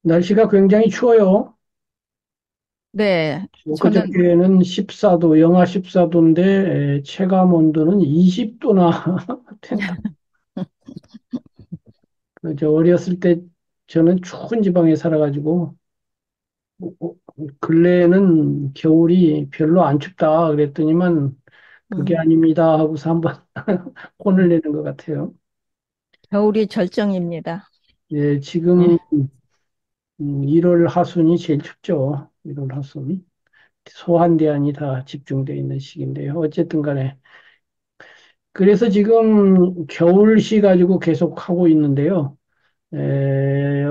날씨가 굉장히 추워요. 네, 저는, 그저께는 14도, 영하 14도인데 체감 온도는 20도나 된다. 저 어렸을 때 저는 추운 지방에 살아가지고 근래에는 겨울이 별로 안 춥다 그랬더니만 그게 음, 아닙니다 하고서 한번 혼을 음, 내는 것 같아요. 겨울이 절정입니다. 예, 예, 지금 1월 하순이 제일 춥죠. 1월 하순이. 소환대안이 다 집중되어 있는 시기인데요. 어쨌든 간에 그래서 지금 겨울시 가지고 계속 하고 있는데요.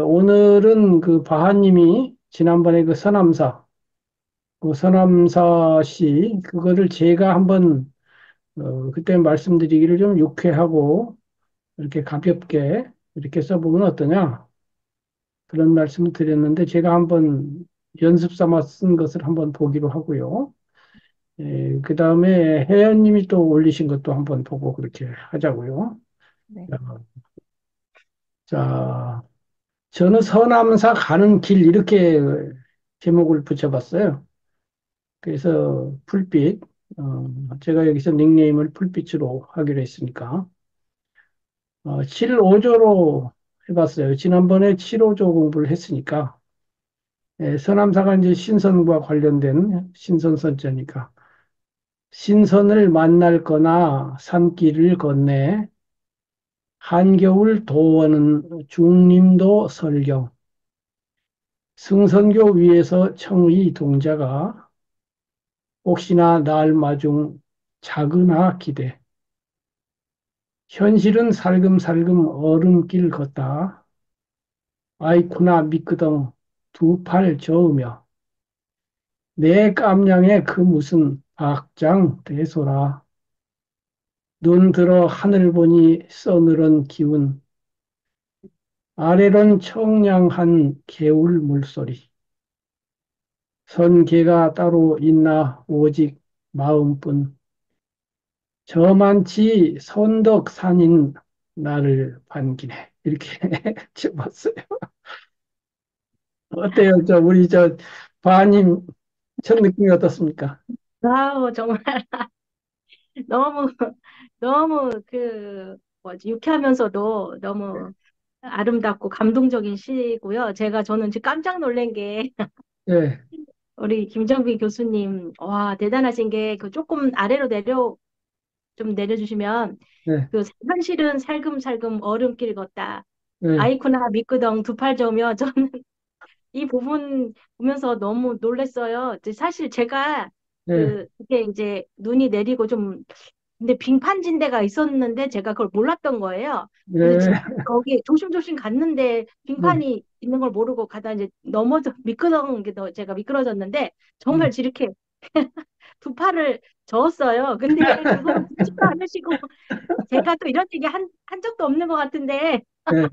오늘은 그 바하님이 지난번에 그 서남사, 그 서남사 시, 그거를 제가 한번, 그때 말씀드리기를 좀 유쾌하고, 이렇게 가볍게, 이렇게 써보면 어떠냐? 그런 말씀을 드렸는데, 제가 한번 연습 삼아 쓴 것을 한번 보기로 하고요. 그 다음에 혜연님이 또 올리신 것도 한번 보고 그렇게 하자고요. 네. 자, 저는 서남사 가는 길 이렇게 제목을 붙여봤어요. 그래서 풀빛, 제가 여기서 닉네임을 풀빛으로 하기로 했으니까 7-5조로 해봤어요. 지난번에 7-5조 공부를 했으니까 서남사가 이제 신선과 관련된 신선선자니까 신선을 만날 거나 산길을 건네 한겨울 도원은 중림도 설경 승선교 위에서 청의 동자가 혹시나 날 마중 작으나 기대. 현실은 살금살금 얼음길 걷다. 아이쿠나 미끄덩 두 팔 저으며 내 깜냥에 그 무슨 악장 대소라. 눈 들어 하늘 보니 서늘한 기운. 아래론 청량한 개울 물소리. 선계가 따로 있나 오직 마음뿐. 저만치 선덕산인 나를 반기네. 이렇게 적었어요. 어때요? 우리 바님 첫 느낌이 어떻습니까? 아우, 정말 너무, 너무 뭐지, 유쾌하면서도 너무 아름답고 감동적인 시고요. 저는 지금 깜짝 놀란 게, 네, 우리 김정빈 교수님, 와, 대단하신 게, 그 조금 아래로 좀 내려주시면, 네, 그 현실은 살금살금 얼음길 걷다. 네, 아이쿠나 미끄덩 두 팔 저으며, 저는 이 부분 보면서 너무 놀랐어요. 사실 제가 네, 그게 이제 눈이 내리고 좀 근데 빙판진 데가 있었는데 제가 그걸 몰랐던 거예요. 그래서 네, 거기 조심조심 갔는데 네, 빙판이 있는 걸 모르고 가다 이제 넘어져 미끄러운 게 더 제가 미끄러졌는데 정말 이렇게 두 팔을 저었어요. 근데 그거를 듣지도 않으시고 제가 또 이런 얘기 한 적도 없는 것 같은데 네,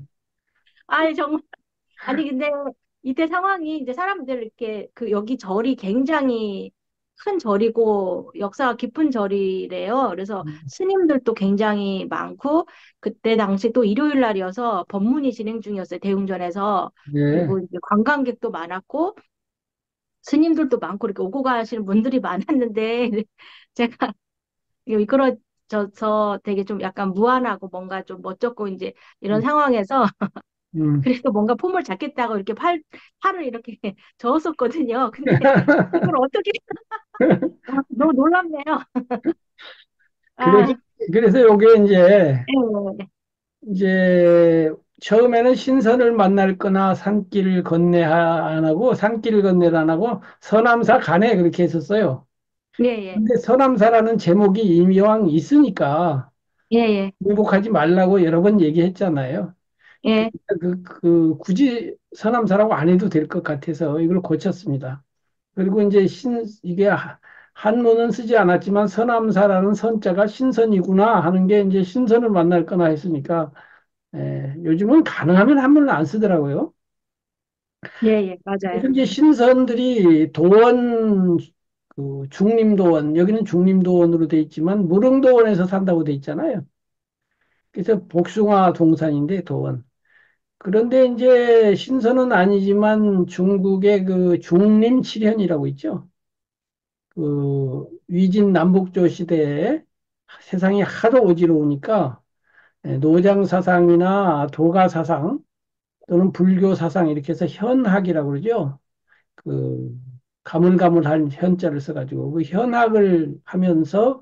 아니 정말 아니, 근데 이때 상황이 이제 사람들 이렇게 여기 절이 굉장히 큰 절이고 역사가 깊은 절이래요. 그래서 스님들도 굉장히 많고 그때 당시 또 일요일 날이어서 법문이 진행 중이었어요. 대웅전에서. 네, 그리고 이제 관광객도 많았고 스님들도 많고 이렇게 오고 가시는 분들이 많았는데 제가 미끄러져서 되게 좀 약간 무안하고 뭔가 좀 멋졌고 이제 이런 상황에서 음. 그래서 뭔가 폼을 잡겠다고 이렇게 팔을 이렇게 저었었거든요. 근데 그걸 어떻게, 너무 놀랍네요. 그래서, 아, 그래서 요게 예, 이제 처음에는 신선을 만날 거나 산길 건네 안 하고 산길 건네를 안 하고 서남사 간에 그렇게 했었어요. 예, 예, 근데 서남사라는 제목이 이왕 있으니까 예, 예, 공복하지 말라고 여러 번 얘기했잖아요. 예, 굳이 서남사라고 안 해도 될 것 같아서 이걸 고쳤습니다. 그리고 이제 이게 한문은 쓰지 않았지만 서남사라는 선자가 신선이구나 하는 게 이제 신선을 만날 거나 했으니까 요즘은 가능하면 한문을 안 쓰더라고요. 예, 예, 맞아요. 그래서 이제 신선들이 도원, 그 중림도원, 여기는 중림도원으로 돼 있지만 무릉도원에서 산다고 돼 있잖아요. 그래서 복숭아 동산인데 도원. 그런데 이제 신선은 아니지만 중국의 그 중림칠현이라고 있죠. 그 위진 남북조 시대에 세상이 하도 어지러우니까 노장 사상이나 도가 사상 또는 불교 사상 이렇게 해서 현학이라고 그러죠. 그 가물가물한 현자를 써가지고 그 현학을 하면서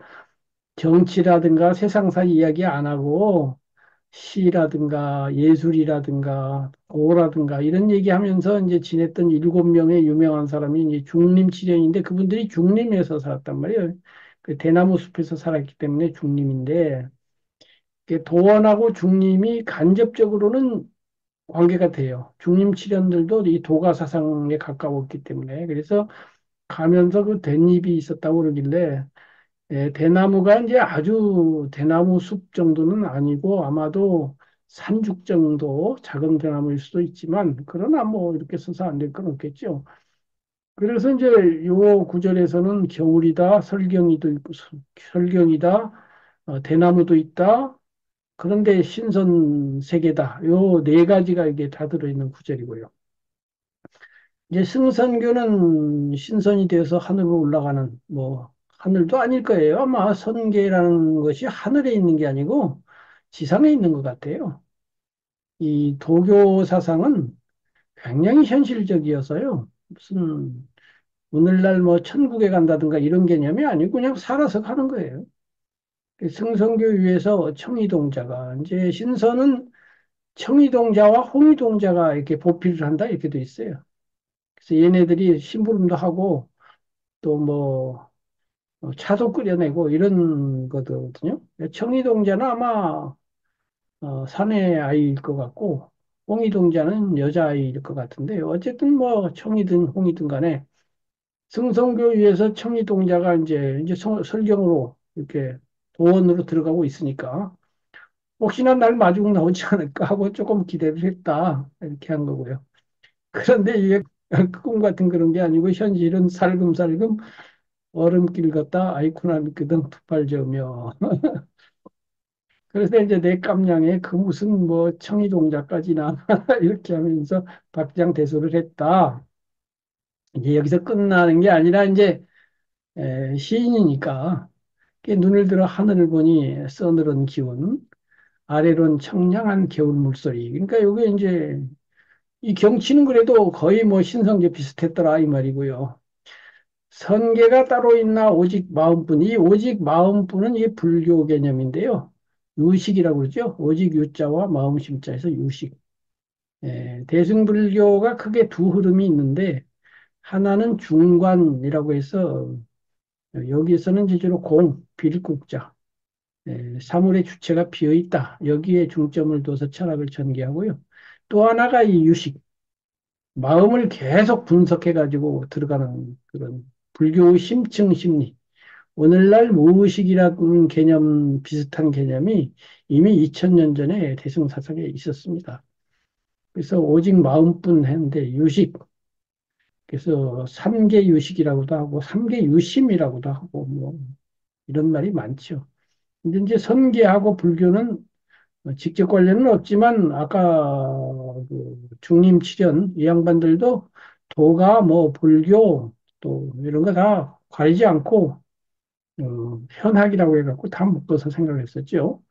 정치라든가 세상사 이야기 안 하고 시라든가 예술이라든가 도라든가 이런 얘기하면서 이제 지냈던 7명의 유명한 사람이 이제 중림칠현인데 그분들이 중림에서 살았단 말이에요. 그 대나무 숲에서 살았기 때문에 중림인데 그 도원하고 중림이 간접적으로는 관계가 돼요. 중림칠현들도 이 도가 사상에 가까웠기 때문에 그래서 가면서 그 댄잎이 있었다고 그러길래 대나무가 이제 아주 대나무 숲 정도는 아니고 아마도 산죽 정도 작은 대나무일 수도 있지만 그러나 뭐 이렇게 써서 안 될 건 없겠죠. 그래서 이제 요 구절에서는 겨울이다, 설경이도 있고 설경이다, 대나무도 있다. 그런데 신선 세계다. 요 네 가지가 이게 다 들어있는 구절이고요. 이제 승선교는 신선이 되어서 하늘로 올라가는 뭐 하늘도 아닐 거예요. 아마 선계라는 것이 하늘에 있는 게 아니고 지상에 있는 것 같아요. 이 도교 사상은 굉장히 현실적이어서요. 무슨 오늘날 뭐 천국에 간다든가 이런 개념이 아니고 그냥 살아서 가는 거예요. 승선교 위에서 청이동자가 이제 신선은 청이동자와 홍이동자가 이렇게 보필을 한다 이렇게 돼 있어요. 그래서 얘네들이 심부름도 하고 또 뭐 차도 끓여내고 이런 거거든요. 청이동자는 아마 사내 아이일 것 같고 홍이동자는 여자아이일 것 같은데 어쨌든 뭐 청이든 홍이든 간에 승성교위에서 청이동자가 이제 설경으로 이렇게 도원으로 들어가고 있으니까 혹시나 날 마중 나오지 않을까 하고 조금 기대를 했다 이렇게 한 거고요. 그런데 이게 꿈 같은 그런 게 아니고 현실은 살금살금 얼음길 걷다 아이쿠나 믿거든 두 저으며 그래서 이제 내 깜냥에 그 무슨 뭐 청이동자까지나 이렇게 하면서 박장대소를 했다. 이제 여기서 끝나는 게 아니라 이제 시인이니까 눈을 들어 하늘을 보니 서늘한 기운 아래론 청량한 겨울 물소리 그러니까 요게 이제 이 경치는 그래도 거의 뭐 신성계 비슷했더라 이 말이고요. 선계가 따로 있나 오직 마음뿐. 이 오직 마음뿐은 이 불교 개념인데요. 유식이라고 그러죠. 오직 유자와 마음 심자에서 유식. 대승불교가 크게 두 흐름이 있는데 하나는 중관이라고 해서 여기에서는 제주로 공, 빌국자, 사물의 주체가 비어 있다. 여기에 중점을 둬서 철학을 전개하고요. 또 하나가 이 유식, 마음을 계속 분석해 가지고 들어가는 그런 불교의 심층 심리. 오늘날 무의식이라는 개념, 비슷한 개념이 이미 2000년 전에 대승사상에 있었습니다. 그래서 오직 마음뿐 했는데 유식, 그래서 삼계 유식이라고도 하고 삼계 유심이라고도 하고 뭐 이런 말이 많죠. 근데 이제 선계하고 불교는 직접 관련은 없지만 아까 그 중림칠연 이 양반들도 도가 뭐 불교 또 이런 거 다 가리지 않고 현학이라고 해갖고 다 묶어서 생각을 했었죠.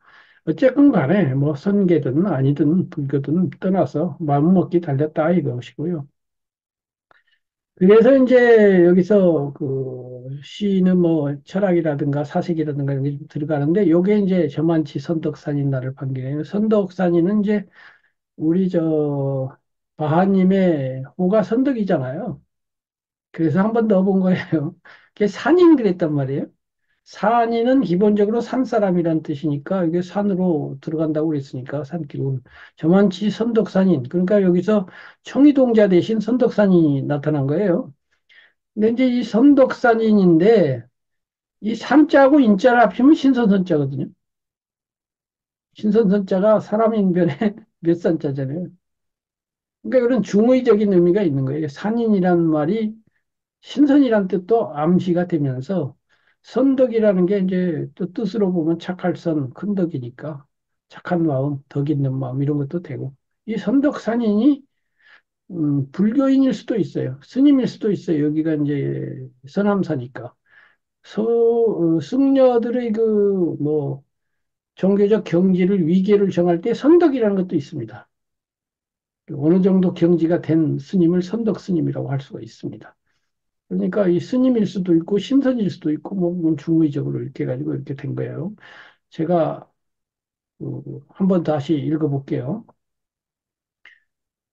어쨌건 간에 뭐 선계든 아니든 불교든 떠나서 마음먹기 달렸다 이것이고요. 그래서 이제 여기서 그 시는 뭐 철학이라든가 사색이라든가 이런 게 들어가는데 요게 이제 저만치 선덕산인 나를 반기네요. 선덕산이는 이제 우리 저 바하님의 호가 선덕이잖아요. 그래서 한 번 넣어본 거예요. 그게 산인 그랬단 말이에요. 산이는 기본적으로 산 사람이란 뜻이니까 이게 산으로 들어간다고 그랬으니까 산길로 저만치 선덕산인 그러니까 여기서 청이동자 대신 선덕산이 나타난 거예요. 근데 이제 이 선덕산인인데 이 산자하고 인자를 합치면 신선선자거든요. 신선선자가 사람 인변에 몇 산자잖아요. 그러니까 이런 중의적인 의미가 있는 거예요. 산인이라는 말이 신선이란 뜻도 암시가 되면서 선덕이라는 게 이제 또 뜻으로 보면 착할 선, 큰 덕이니까 착한 마음, 덕 있는 마음 이런 것도 되고 이 선덕산인이 불교인일 수도 있어요. 스님일 수도 있어요. 여기가 이제 서남사니까. 승려들의 그, 뭐, 종교적 경지를, 위계를 정할 때 선덕이라는 것도 있습니다. 어느 정도 경지가 된 스님을 선덕 스님이라고 할 수가 있습니다. 그러니까 이 스님일 수도 있고, 신선일 수도 있고, 뭐, 중의적으로 이렇게 가지고 이렇게 된 거예요. 제가, 한번 다시 읽어볼게요.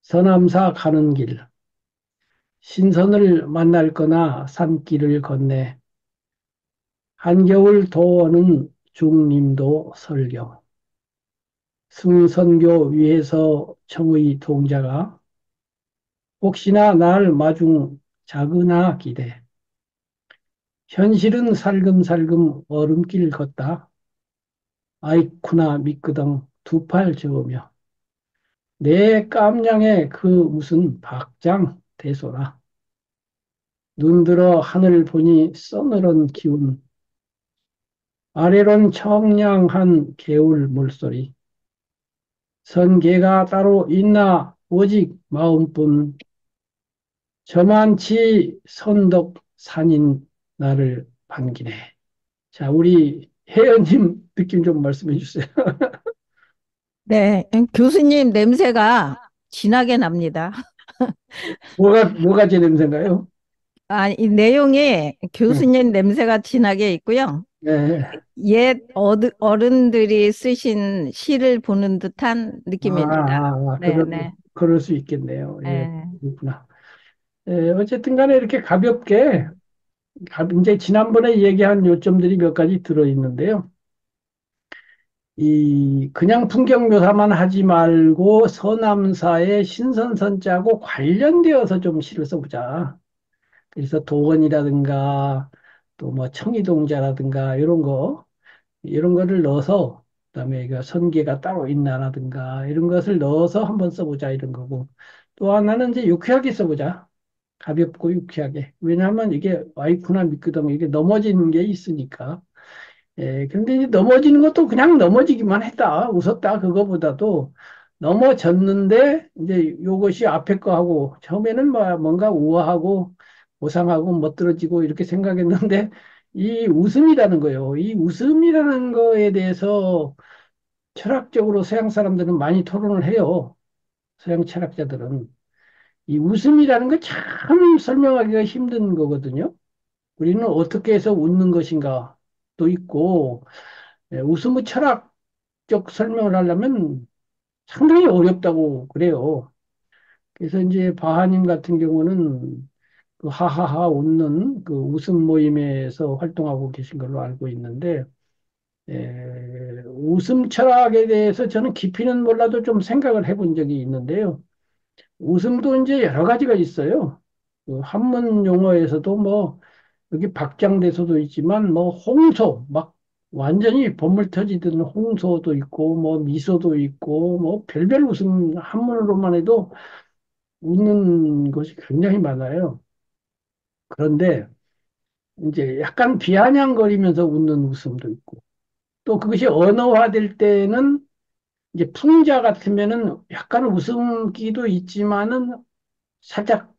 서남사 가는 길. 신선을 만날 거나 산길을 건네 한겨울 도어는 중림도 설경 승선교 위에서 청의 동자가 혹시나 날 마중 작으나 기대 현실은 살금살금 얼음길 걷다 아이쿠나 미끄덩 두 팔 저으며 내 깜냥에 그 무슨 박장 대소라 눈들어 하늘 보니 서늘한 기운 아래론 청량한 개울 물소리. 선계가 따로 있나 오직 마음뿐. 저만치 선덕 산인 나를 반기네. 자, 우리 혜연님 느낌 좀 말씀해 주세요. 네, 교수님 냄새가 진하게 납니다. 뭐가 제 냄새인가요? 아, 이 내용에 네. 교수님 냄새가 진하게 있고요. 네. 옛 어른들이 쓰신 시를 보는 듯한 느낌입니다. 네, 네. 그럴 수 있겠네요. 예, 네. 그렇구나. 어쨌든 간에 이렇게 가볍게, 이제 지난번에 얘기한 요점들이 몇 가지 들어있는데요. 이 그냥 풍경 묘사만 하지 말고 서남사의 신선선자하고 관련되어서 좀 시를 써보자. 그래서 도원이라든가 또 뭐 청이동자라든가 이런 거를 넣어서 그다음에 이거 선계가 따로 있나라든가 이런 것을 넣어서 한번 써보자 이런 거고 또 하나는 이제 유쾌하게 써보자. 가볍고 유쾌하게. 왜냐하면 이게 와이프나 미끄덩 이게 넘어지는 게 있으니까. 근데 이제 넘어지는 것도 그냥 넘어지기만 했다. 웃었다. 그거보다도 넘어졌는데 이제 요것이 앞에 거하고 처음에는 뭐 뭔가 우아하고 고상하고 멋들어지고 이렇게 생각했는데 이 웃음이라는 거예요. 이 웃음이라는 거에 대해서 철학적으로 서양 사람들은 많이 토론을 해요. 서양 철학자들은. 이 웃음이라는 거 참 설명하기가 힘든 거거든요. 우리는 어떻게 해서 웃는 것인가 도 있고 웃음의 철학적 설명을 하려면 상당히 어렵다고 그래요. 그래서 이제 바하님 같은 경우는 그 하하하 웃는 그 웃음 모임에서 활동하고 계신 걸로 알고 있는데 웃음 철학에 대해서 저는 깊이는 몰라도 좀 생각을 해본 적이 있는데요. 웃음도 이제 여러 가지가 있어요. 그 한문 용어에서도 뭐 여기 박장대소도 있지만 뭐 홍소 막 완전히 본물 터지던 홍소도 있고 뭐 미소도 있고 뭐 별별 웃음 한문으로만 해도 웃는 것이 굉장히 많아요. 그런데 이제 약간 비아냥거리면서 웃는 웃음도 있고 또 그것이 언어화될 때는 이제 풍자 같으면은 약간 웃음기도 있지만은 살짝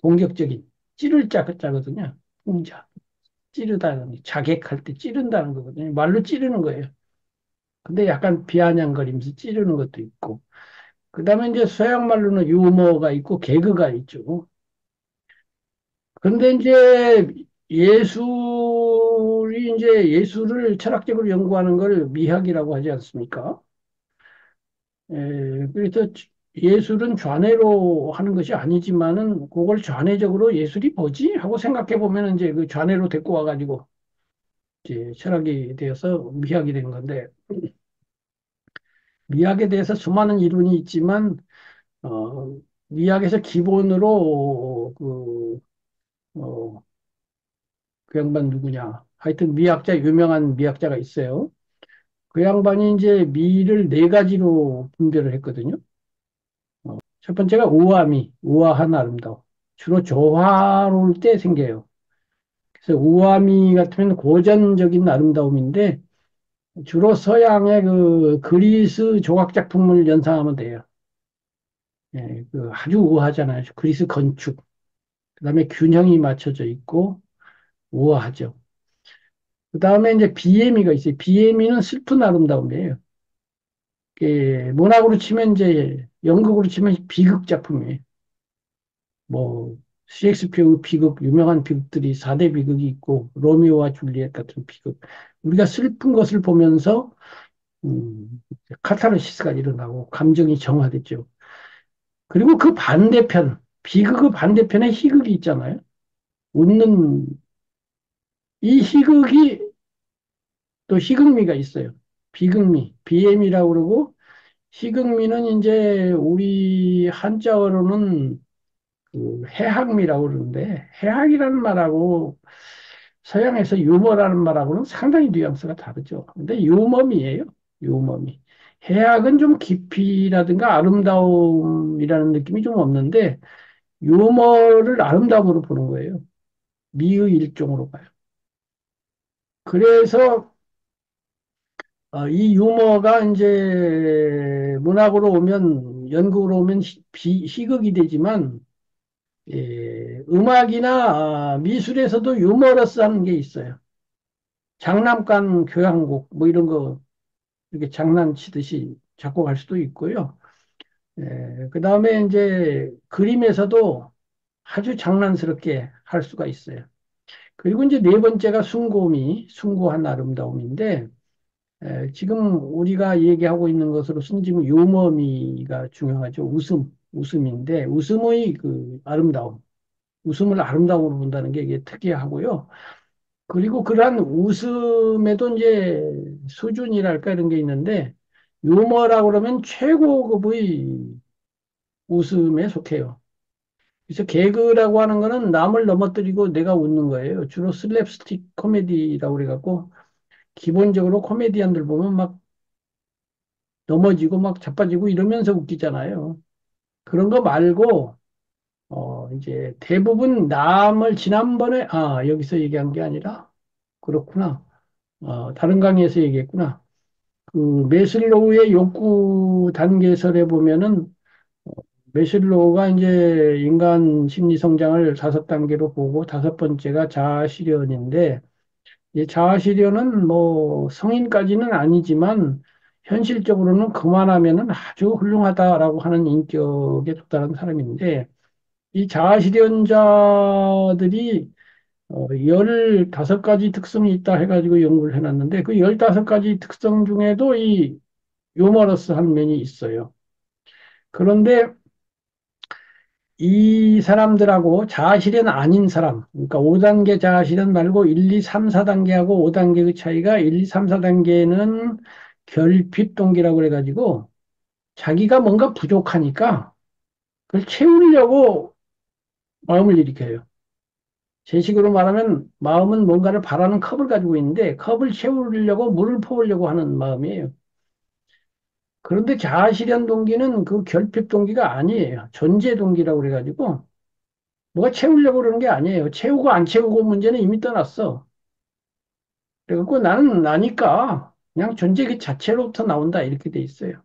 공격적인 찌를 자거든요. 풍자. 찌르다는 자객할 때 찌른다는 거거든요. 말로 찌르는 거예요. 근데 약간 비아냥거리면서 찌르는 것도 있고. 그다음에 이제 서양 말로는 유머가 있고 개그가 있죠. 그런데 이제 예술을 철학적으로 연구하는 걸 미학이라고 하지 않습니까? 그래서 예술은 좌뇌로 하는 것이 아니지만은 그걸 좌뇌적으로 예술이 뭐지? 하고 생각해 보면 이제 그 좌뇌로 데리고 와가지고 이제 철학이 되어서 미학이 된 건데 미학에 대해서 수많은 이론이 있지만 미학에서 기본으로 어, 그 양반 누구냐? 하여튼 미학자 유명한 미학자가 있어요. 그 양반이 이제 미를 네 가지로 분별을 했거든요. 첫 번째가 우아미, 우아한 아름다움. 주로 조화로울 때 생겨요. 그래서 우아미 같으면 고전적인 아름다움인데 주로 서양의 그 그리스 조각 작품을 연상하면 돼요. 예, 그 아주 우아하잖아요. 그리스 건축. 그다음에 균형이 맞춰져 있고 우아하죠. 그다음에 이제 비에미가 있어요. 비에미는 슬픈 아름다움이에요. 문학으로 치면 이제 연극으로 치면 비극 작품이에요. 뭐 셰익스피어 비극 유명한 비극들이 4대 비극이 있고 로미오와 줄리엣 같은 비극. 우리가 슬픈 것을 보면서 카타르시스가 일어나고 감정이 정화됐죠. 그리고 그 반대편 비극의 반대편에 희극이 있잖아요. 웃는 이 희극이 또 희극미가 있어요. 비극미, 비엠이라고 그러고 희극미는 이제 우리 한자어로는 그 해학미라고 그러는데 해학이라는 말하고 서양에서 유머라는 말하고는 상당히 뉘앙스가 다르죠. 근데 유머미예요. 유머미. 해학은 좀 깊이라든가 아름다움이라는 느낌이 좀 없는데 유머를 아름다움으로 보는 거예요. 미의 일종으로 봐요. 그래서 이 유머가 이제 문학으로 오면 연극으로 오면 희극이 되지만 음악이나 미술에서도 유머러스한 게 있어요. 장난감 교향곡 뭐 이런 거 이렇게 장난치듯이 작곡할 수도 있고요. 그 다음에 이제 그림에서도 아주 장난스럽게 할 수가 있어요. 그리고 이제 네 번째가 숭고미, 숭고한 아름다움인데 지금 우리가 얘기하고 있는 것으로서는 지금 유머미가 중요하죠. 웃음인데 웃음의 그 아름다움, 웃음을 아름다움으로 본다는 게 이게 특이하고요. 그리고 그러한 웃음에도 이제 수준이랄까 이런 게 있는데 유머라고 그러면 최고급의 웃음에 속해요. 그래서 개그라고 하는 거는 남을 넘어뜨리고 내가 웃는 거예요. 주로 슬랩스틱 코미디라고 그래갖고 기본적으로 코미디언들 보면 막 넘어지고 막 자빠지고 이러면서 웃기잖아요. 그런 거 말고 이제 대부분 남을 지난번에 여기서 얘기한 게 아니라 그렇구나. 다른 강의에서 얘기했구나. 그 메슬로우의 욕구 단계설에 보면은 메슬로우가 이제 인간 심리 성장을 5단계로 보고 5번째가 자아 실현인데 이 자아 실현은 뭐 성인까지는 아니지만 현실적으로는 그만하면은 아주 훌륭하다라고 하는 인격에 도달한 사람인데 이 자아 실현자들이 15가지 특성이 있다 해가지고 연구를 해놨는데 그 15가지 특성 중에도 이 유머러스한 면이 있어요. 그런데 이 사람들하고 자아실현 아닌 사람, 그러니까 5단계 자아실현 말고 1, 2, 3, 4단계하고 5단계의 차이가 1, 2, 3, 4단계는 결핍 동기라고 그래가지고 자기가 뭔가 부족하니까 그걸 채우려고 마음을 일으켜요. 제 식으로 말하면 마음은 뭔가를 바라는 컵을 가지고 있는데 컵을 채우려고 물을 퍼오려고 하는 마음이에요. 그런데 자아실현 동기는 그 결핍 동기가 아니에요. 존재 동기라고 그래가지고 뭐가 채우려고 그러는 게 아니에요. 채우고 안 채우고 문제는 이미 떠났어. 그래갖고 나는 나니까 그냥 존재 그 자체로부터 나온다 이렇게 돼 있어요.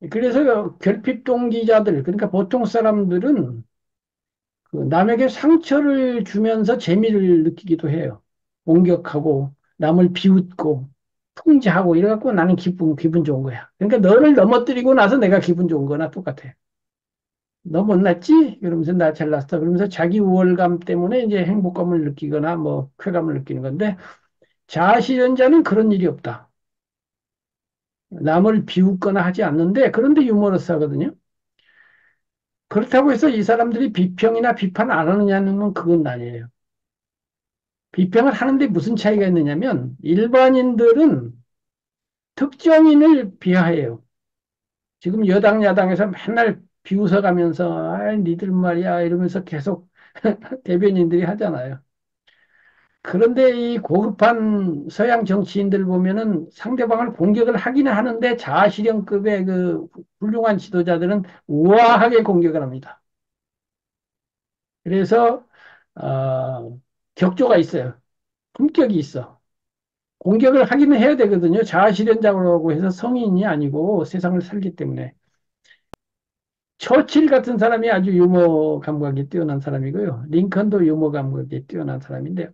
그래서 결핍 동기자들 그러니까 보통 사람들은 그 남에게 상처를 주면서 재미를 느끼기도 해요. 공격하고 남을 비웃고 풍자하고 이래갖고 나는 기분 좋은 거야. 그러니까 너를 넘어뜨리고 나서 내가 기분 좋은 거나 똑같아. 너 못났지? 그러면서 나 잘났어. 그러면서 자기 우월감 때문에 이제 행복감을 느끼거나 뭐 쾌감을 느끼는 건데 자아실현자는 그런 일이 없다. 남을 비웃거나 하지 않는데 그런데 유머러스 하거든요. 그렇다고 해서 이 사람들이 비평이나 비판 안 하느냐는 건 그건 아니에요. 비평을 하는데 무슨 차이가 있느냐면 일반인들은 특정인을 비하해요. 지금 여당 야당에서 맨날 비웃어가면서 아 니들 말이야 이러면서 계속 대변인들이 하잖아요. 그런데 이 고급한 서양 정치인들 보면은 상대방을 공격을 하기는 하는데 자아실현급의 그 훌륭한 지도자들은 우아하게 공격을 합니다. 그래서 격조가 있어요. 품격이 있어. 공격을 하기는 해야 되거든요. 자아실현자라고 해서 성인이 아니고 세상을 살기 때문에. 처칠 같은 사람이 아주 유머 감각이 뛰어난 사람이고요. 링컨도 유머 감각이 뛰어난 사람인데요.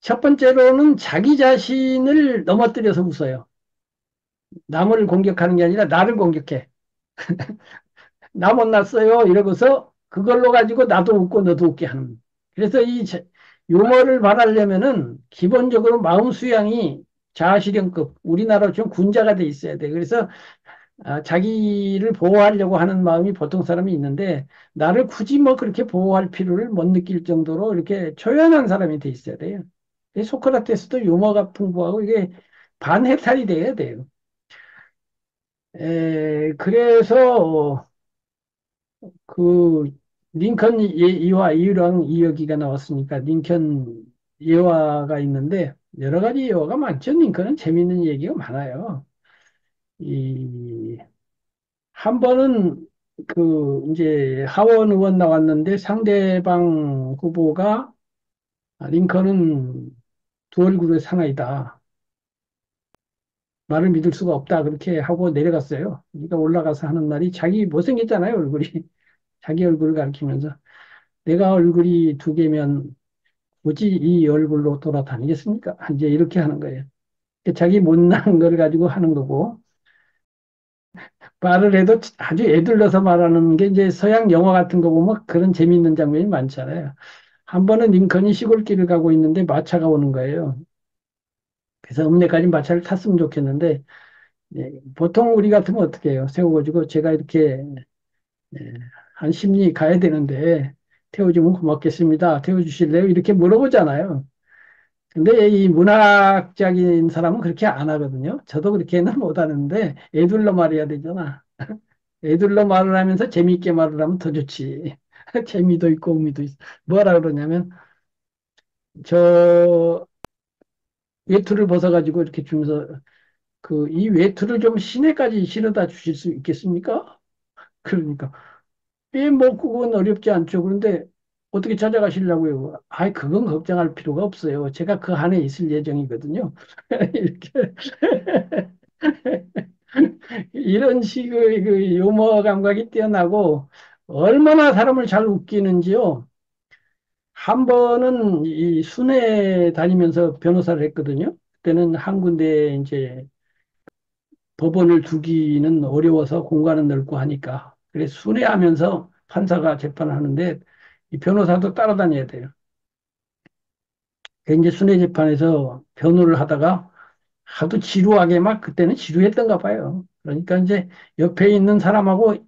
첫 번째로는 자기 자신을 넘어뜨려서 웃어요. 남을 공격하는 게 아니라 나를 공격해. 나 못났어요. 이러고서 그걸로 가지고 나도 웃고 너도 웃게 하는. 그래서 이 유머를 말하려면은 기본적으로 마음 수양이 자아실현급, 우리나라로 좀 군자가 돼 있어야 돼. 그래서 자기를 보호하려고 하는 마음이 보통 사람이 있는데 나를 굳이 뭐 그렇게 보호할 필요를 못 느낄 정도로 이렇게 초연한 사람이 돼 있어야 돼요. 소크라테스도 유머가 풍부하고 이게 반해탈이 돼야 돼요. 그래서 그 링컨 이화 이유랑 이야기가 나왔으니까 링컨 예화가 있는데 여러 가지 예화가 많죠. 링컨은 재미있는 얘기가 많아요. 이 한 번은 이제 하원 의원 나왔는데 상대방 후보가 링컨은 두 얼굴의 사나이다. 말을 믿을 수가 없다. 그렇게 하고 내려갔어요. 그러니까 올라가서 하는 말이 자기 못생겼잖아요, 얼굴이. 자기 얼굴을 가리키면서 내가 얼굴이 두 개면 굳이 이 얼굴로 돌아다니겠습니까? 이제 이렇게 하는 거예요. 자기 못난 걸 가지고 하는 거고 말을 해도 아주 애들러서 말하는 게 이제 서양 영화 같은 거 보면 그런 재미있는 장면이 많잖아요. 한 번은 링컨이 시골길을 가고 있는데 마차가 오는 거예요. 그래서 읍내까지 마차를 탔으면 좋겠는데 보통 우리 같으면 어떻게 해요? 세워가지고 제가 이렇게 예, 한 10리 가야 되는데 태워주면 고맙겠습니다. 태워주실래요? 이렇게 물어보잖아요. 근데 이 문학적인 사람은 그렇게 안 하거든요. 저도 그렇게는 못 하는데 애들로 말해야 되잖아. 애들로 말을 하면서 재미있게 말을 하면 더 좋지. 재미도 있고 의미도 있어. 뭐라 그러냐면 저 외투를 벗어가지고 이렇게 주면서 이 외투를 좀 시내까지 실어다 주실 수 있겠습니까? 그러니까 뭐 그건 어렵지 않죠. 그런데 어떻게 찾아가시려고요? 아이 그건 걱정할 필요가 없어요. 제가 그 안에 있을 예정이거든요. 이렇게 이런 식의 그 유머 감각이 뛰어나고 얼마나 사람을 잘 웃기는지요. 한 번은 이 순회 다니면서 변호사를 했거든요. 그때는 한 군데 이제 법원을 두기는 어려워서 공간은 넓고 하니까. 그래서 순회하면서 판사가 재판을 하는데 이 변호사도 따라다녀야 돼요. 그 이제 순회 재판에서 변호를 하다가 하도 지루하게 막 그때는 지루했던가 봐요. 그러니까 이제 옆에 있는 사람하고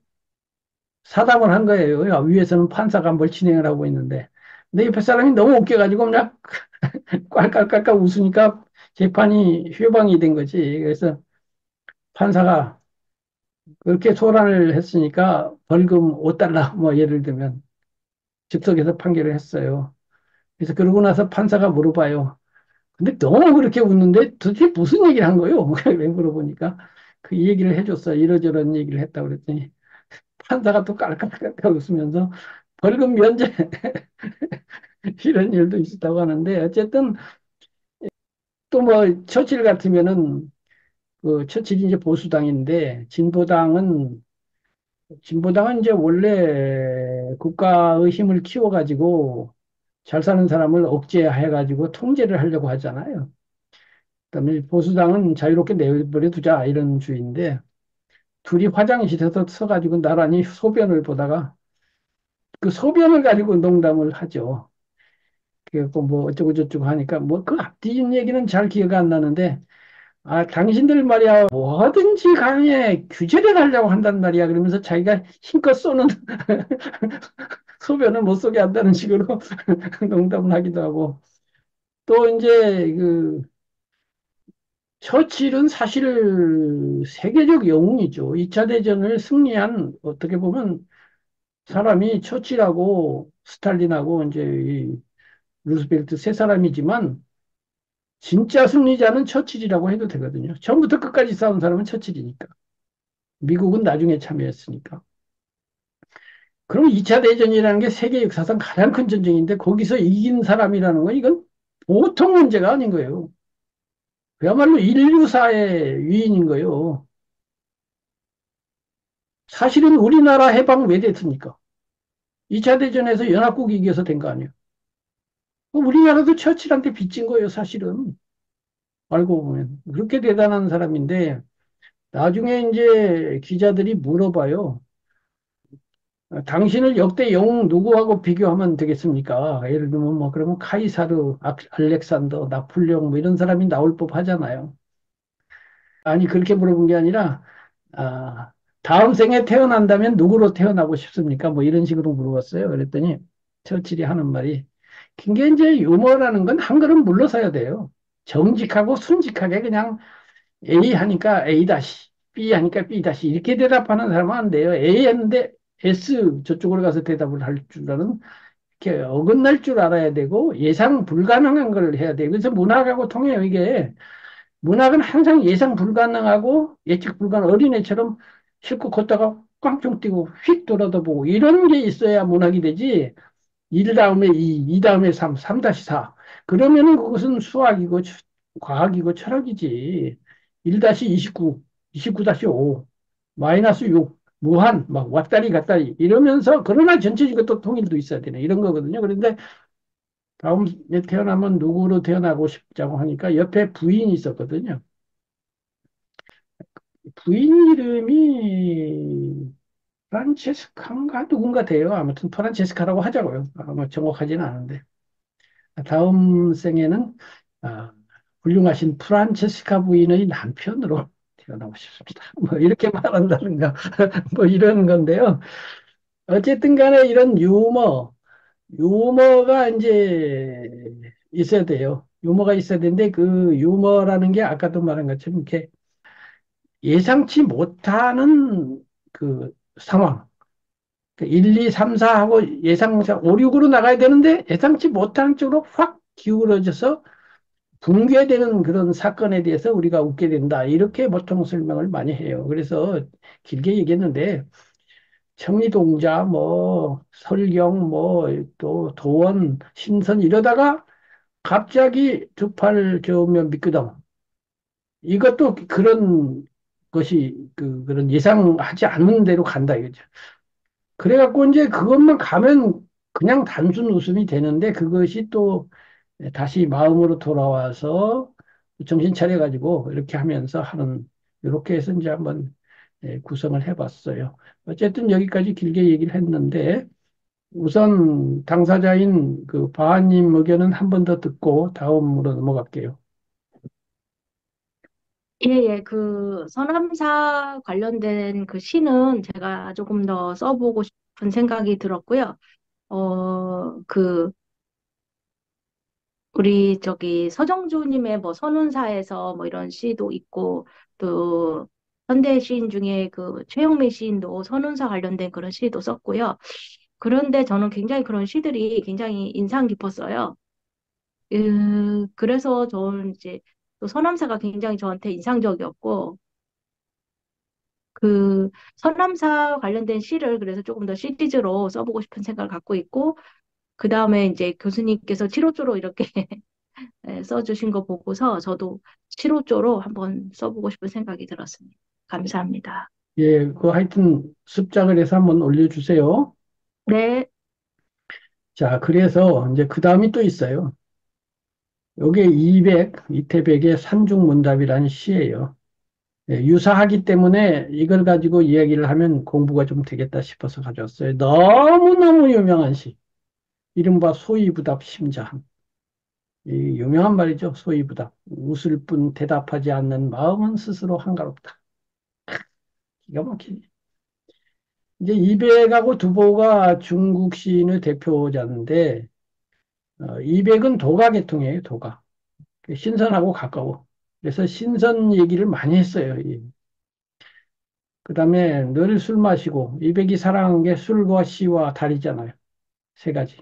사담을 한 거예요. 야, 위에서는 판사가 뭘 진행을 하고 있는데. 근데 옆에 사람이 너무 웃겨가지고 그냥 깔깔깔깔 웃으니까 재판이 회방이 된 거지. 그래서 판사가 그렇게 소란을 했으니까 벌금 5달러, 뭐 예를 들면 즉석에서 판결을 했어요. 그래서 그러고 나서 판사가 물어봐요. 근데 너무 그렇게 웃는데 도대체 무슨 얘기를 한 거예요? 왜 물어보니까 그 얘기를 해줬어. 이러저런 얘기를 했다고 그랬더니 판사가 또 깔깔깔깔 웃으면서 벌금 면제 이런 일도 있었다고 하는데 어쨌든 또 뭐 처칠 같으면은 그 처칠이 이제 보수당인데 진보당은 이제 원래 국가의 힘을 키워가지고 잘 사는 사람을 억제해가지고 통제를 하려고 하잖아요. 그다음에 보수당은 자유롭게 내버려 두자 이런 주의인데 둘이 화장실에서 서가지고 나란히 소변을 보다가 그 소변을 가지고 농담을 하죠. 그래갖고 뭐 어쩌고 저쩌고 하니까 뭐 그 앞뒤진 얘기는 잘 기억 안 나는데 당신들 말이야 뭐든지 간에 규제를 하려고 한단 말이야 그러면서 자기가 힘껏 쏘는 소변을 못 쏘게 한다는 식으로 농담을 하기도 하고 또 이제 처칠은 사실 세계적 영웅이죠. 2차 대전을 승리한 어떻게 보면 사람이 처칠하고 스탈린하고 이제 이 루스벨트 세 사람이지만 진짜 승리자는 처칠이라고 해도 되거든요. 처음부터 끝까지 싸운 사람은 처칠이니까. 미국은 나중에 참여했으니까. 그럼 2차 대전이라는 게 세계 역사상 가장 큰 전쟁인데 거기서 이긴 사람이라는 건 이건 보통 문제가 아닌 거예요. 그야말로 인류사의 위인인 거예요. 사실은 우리나라 해방 왜 됐습니까? 2차 대전에서 연합국이 이겨서 된 거 아니에요? 우리나라도 처칠한테 빚진 거예요, 사실은. 알고 보면. 그렇게 대단한 사람인데, 나중에 이제 기자들이 물어봐요. 당신을 역대 영웅 누구하고 비교하면 되겠습니까? 예를 들면 뭐, 그러면 카이사르, 알렉산더, 나폴레옹 뭐 이런 사람이 나올 법 하잖아요. 아니, 그렇게 물어본 게 아니라, 아, 다음 생에 태어난다면 누구로 태어나고 싶습니까? 뭐 이런 식으로 물어봤어요. 그랬더니 처칠이 하는 말이 그게 이제 유머라는 건 한 걸음 물러서야 돼요. 정직하고 순직하게 그냥 A 하니까 A 다시, B 하니까 B 다시 이렇게 대답하는 사람은 안 돼요. A 했는데 S 저쪽으로 가서 대답을 할 줄 아는 이렇게 어긋날 줄 알아야 되고 예상 불가능한 걸 해야 돼요. 그래서 문학하고 통해요. 이게 문학은 항상 예상 불가능하고 예측 불가능 어린애처럼 실컷 걷다가 꽝충 뛰고 휙 돌아다 보고 이런 게 있어야 문학이 되지. 1 다음에 2, 2 다음에 3, 3-4. 그러면은 그것은 수학이고 과학이고 철학이지. 1-29, 29-5, 마이너스 6, 무한, 막 왔다리 갔다리 이러면서 그러나 전체적으로 또 통일도 있어야 되네. 이런 거거든요. 그런데 다음에 태어나면 누구로 태어나고 싶자고 하니까 옆에 부인이 있었거든요. 부인 이름이 프란체스카인가 누군가 돼요. 아무튼 프란체스카라고 하자고요. 아마 정확하지는 않은데. 다음 생에는 아, 훌륭하신 프란체스카 부인의 남편으로 태어나고 싶습니다. 뭐 이렇게 말한다든가 뭐 이런 건데요. 어쨌든 간에 이런 유머가 이제 있어야 돼요. 유머가 있어야 되는데 그 유머라는 게 아까도 말한 것처럼 이렇게 예상치 못하는 그 상황. 그 1, 2, 3, 4하고 예상상 5, 6으로 나가야 되는데 예상치 못하는 쪽으로 확 기울어져서 붕괴되는 그런 사건에 대해서 우리가 웃게 된다. 이렇게 보통 설명을 많이 해요. 그래서 길게 얘기했는데 청리동자, 뭐 설경, 뭐 또 도원, 신선 이러다가 갑자기 두 팔 저으면 미끄덩. 이것도 그런 것이 그런 예상하지 않은 대로 간다 이거죠. 그래갖고 이제 그것만 가면 그냥 단순 웃음이 되는데 그것이 또 다시 마음으로 돌아와서 정신 차려가지고 이렇게 하면서 하는 이렇게 해서 이제 한번 구성을 해봤어요. 어쨌든 여기까지 길게 얘기를 했는데 우선 당사자인 그 바하님 의견은 한 번 더 듣고 다음으로 넘어갈게요. 예, 예, 그 서남사 관련된 그 시는 제가 조금 더 써보고 싶은 생각이 들었고요. 그 우리 저기 서정주님의 뭐 선운사에서 뭐 이런 시도 있고 또 현대 시인 중에 그 최영미 시인도 선운사 관련된 그런 시도 썼고요. 그런데 저는 굉장히 그런 시들이 굉장히 인상 깊었어요. 그래서 저는 이제 또 서남사가 굉장히 저한테 인상적이었고 그 서남사 관련된 시를 그래서 조금 더 시리즈로 써보고 싶은 생각을 갖고 있고 그 다음에 이제 교수님께서 7호조로 이렇게 써주신 거 보고서 저도 7호조로 한번 써보고 싶은 생각이 들었습니다. 감사합니다. 예, 그 하여튼 습작을 해서 한번 올려주세요. 네, 자, 그래서 이제 그 다음이 또 있어요. 요게 200, 이태백의 산중문답이라는 시예요. 예, 유사하기 때문에 이걸 가지고 이야기를 하면 공부가 좀 되겠다 싶어서 가져왔어요. 너무너무 유명한 시. 이른바 소이부답 심자함. 이 유명한 말이죠. 소이부답. 웃을 뿐 대답하지 않는 마음은 스스로 한가롭다. 기가 막히지. 이제 이백하고 두보가 중국 시인의 대표자인데, 이백은 도가 계통이에요, 도가. 신선하고 가까워. 그래서 신선 얘기를 많이 했어요. 그 다음에 늘 술 마시고, 이백이 사랑한 게 술과 시와 달이잖아요. 세 가지.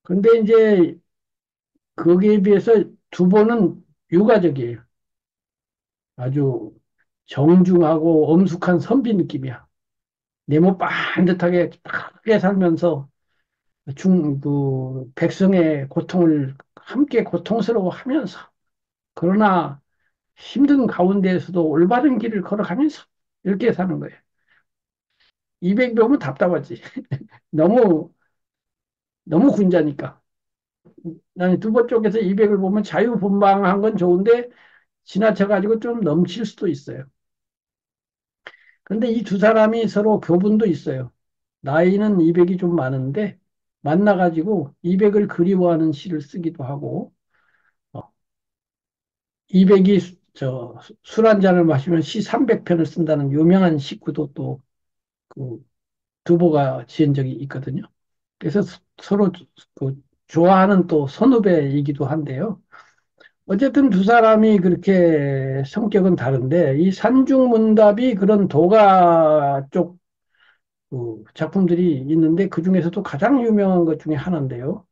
근데 이제 거기에 비해서 두보는 유가적이에요. 아주 정중하고 엄숙한 선비 느낌이야. 네모 반듯하게 크게 살면서 백성의 고통을 함께 고통스러워 하면서, 그러나 힘든 가운데에서도 올바른 길을 걸어가면서 이렇게 사는 거예요. 200 배우면 답답하지. 너무, 너무 군자니까. 나는 두번 쪽에서 200을 보면 자유분방한 건 좋은데 지나쳐가지고 좀 넘칠 수도 있어요. 근데 이 두 사람이 서로 교분도 있어요. 나이는 200이 좀 많은데 만나가지고 200을 그리워하는 시를 쓰기도 하고 200이 술 한 잔을 마시면 시 300편을 쓴다는 유명한 식구도 또 그 두보가 지은 적이 있거든요. 그래서 서로 그 좋아하는 또 선후배이기도 한데요. 어쨌든 두 사람이 그렇게 성격은 다른데 이 산중문답이 그런 도가 쪽 작품들이 있는데 그 중에서도 가장 유명한 것 중에 하나인데요.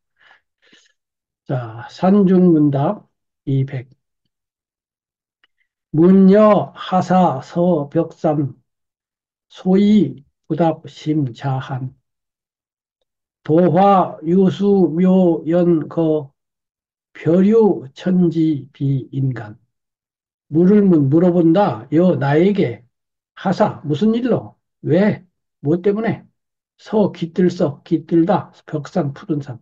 자, 산중문답 200. 문여 하사 서 벽삼 소위 부답 심자한 도화 유수 묘 연 거 별유 천지 비인간 물어본다. 여 나에게 하사 무슨 일로 왜 뭐 때문에 서 깃들서 깃들다 벽산 푸른 산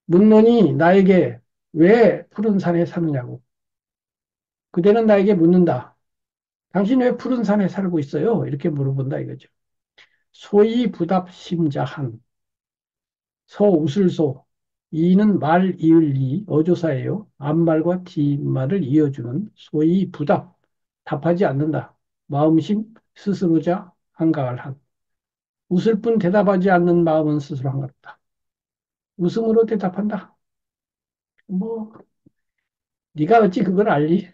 묻노니 나에게 왜 푸른 산에 사느냐고 그대는 나에게 묻는다. 당신 왜 푸른 산에 살고 있어요? 이렇게 물어본다 이거죠. 소위 부답 심자한 소 웃을 소 이는 말 이을 이 어조사예요. 앞말과 뒷말을 이어주는 소위 부답 답하지 않는다. 마음심 스스로자 한가할 한 웃을 뿐 대답하지 않는 마음은 스스로 한가롭다. 웃음으로 대답한다. 뭐 네가 어찌 그걸 알리?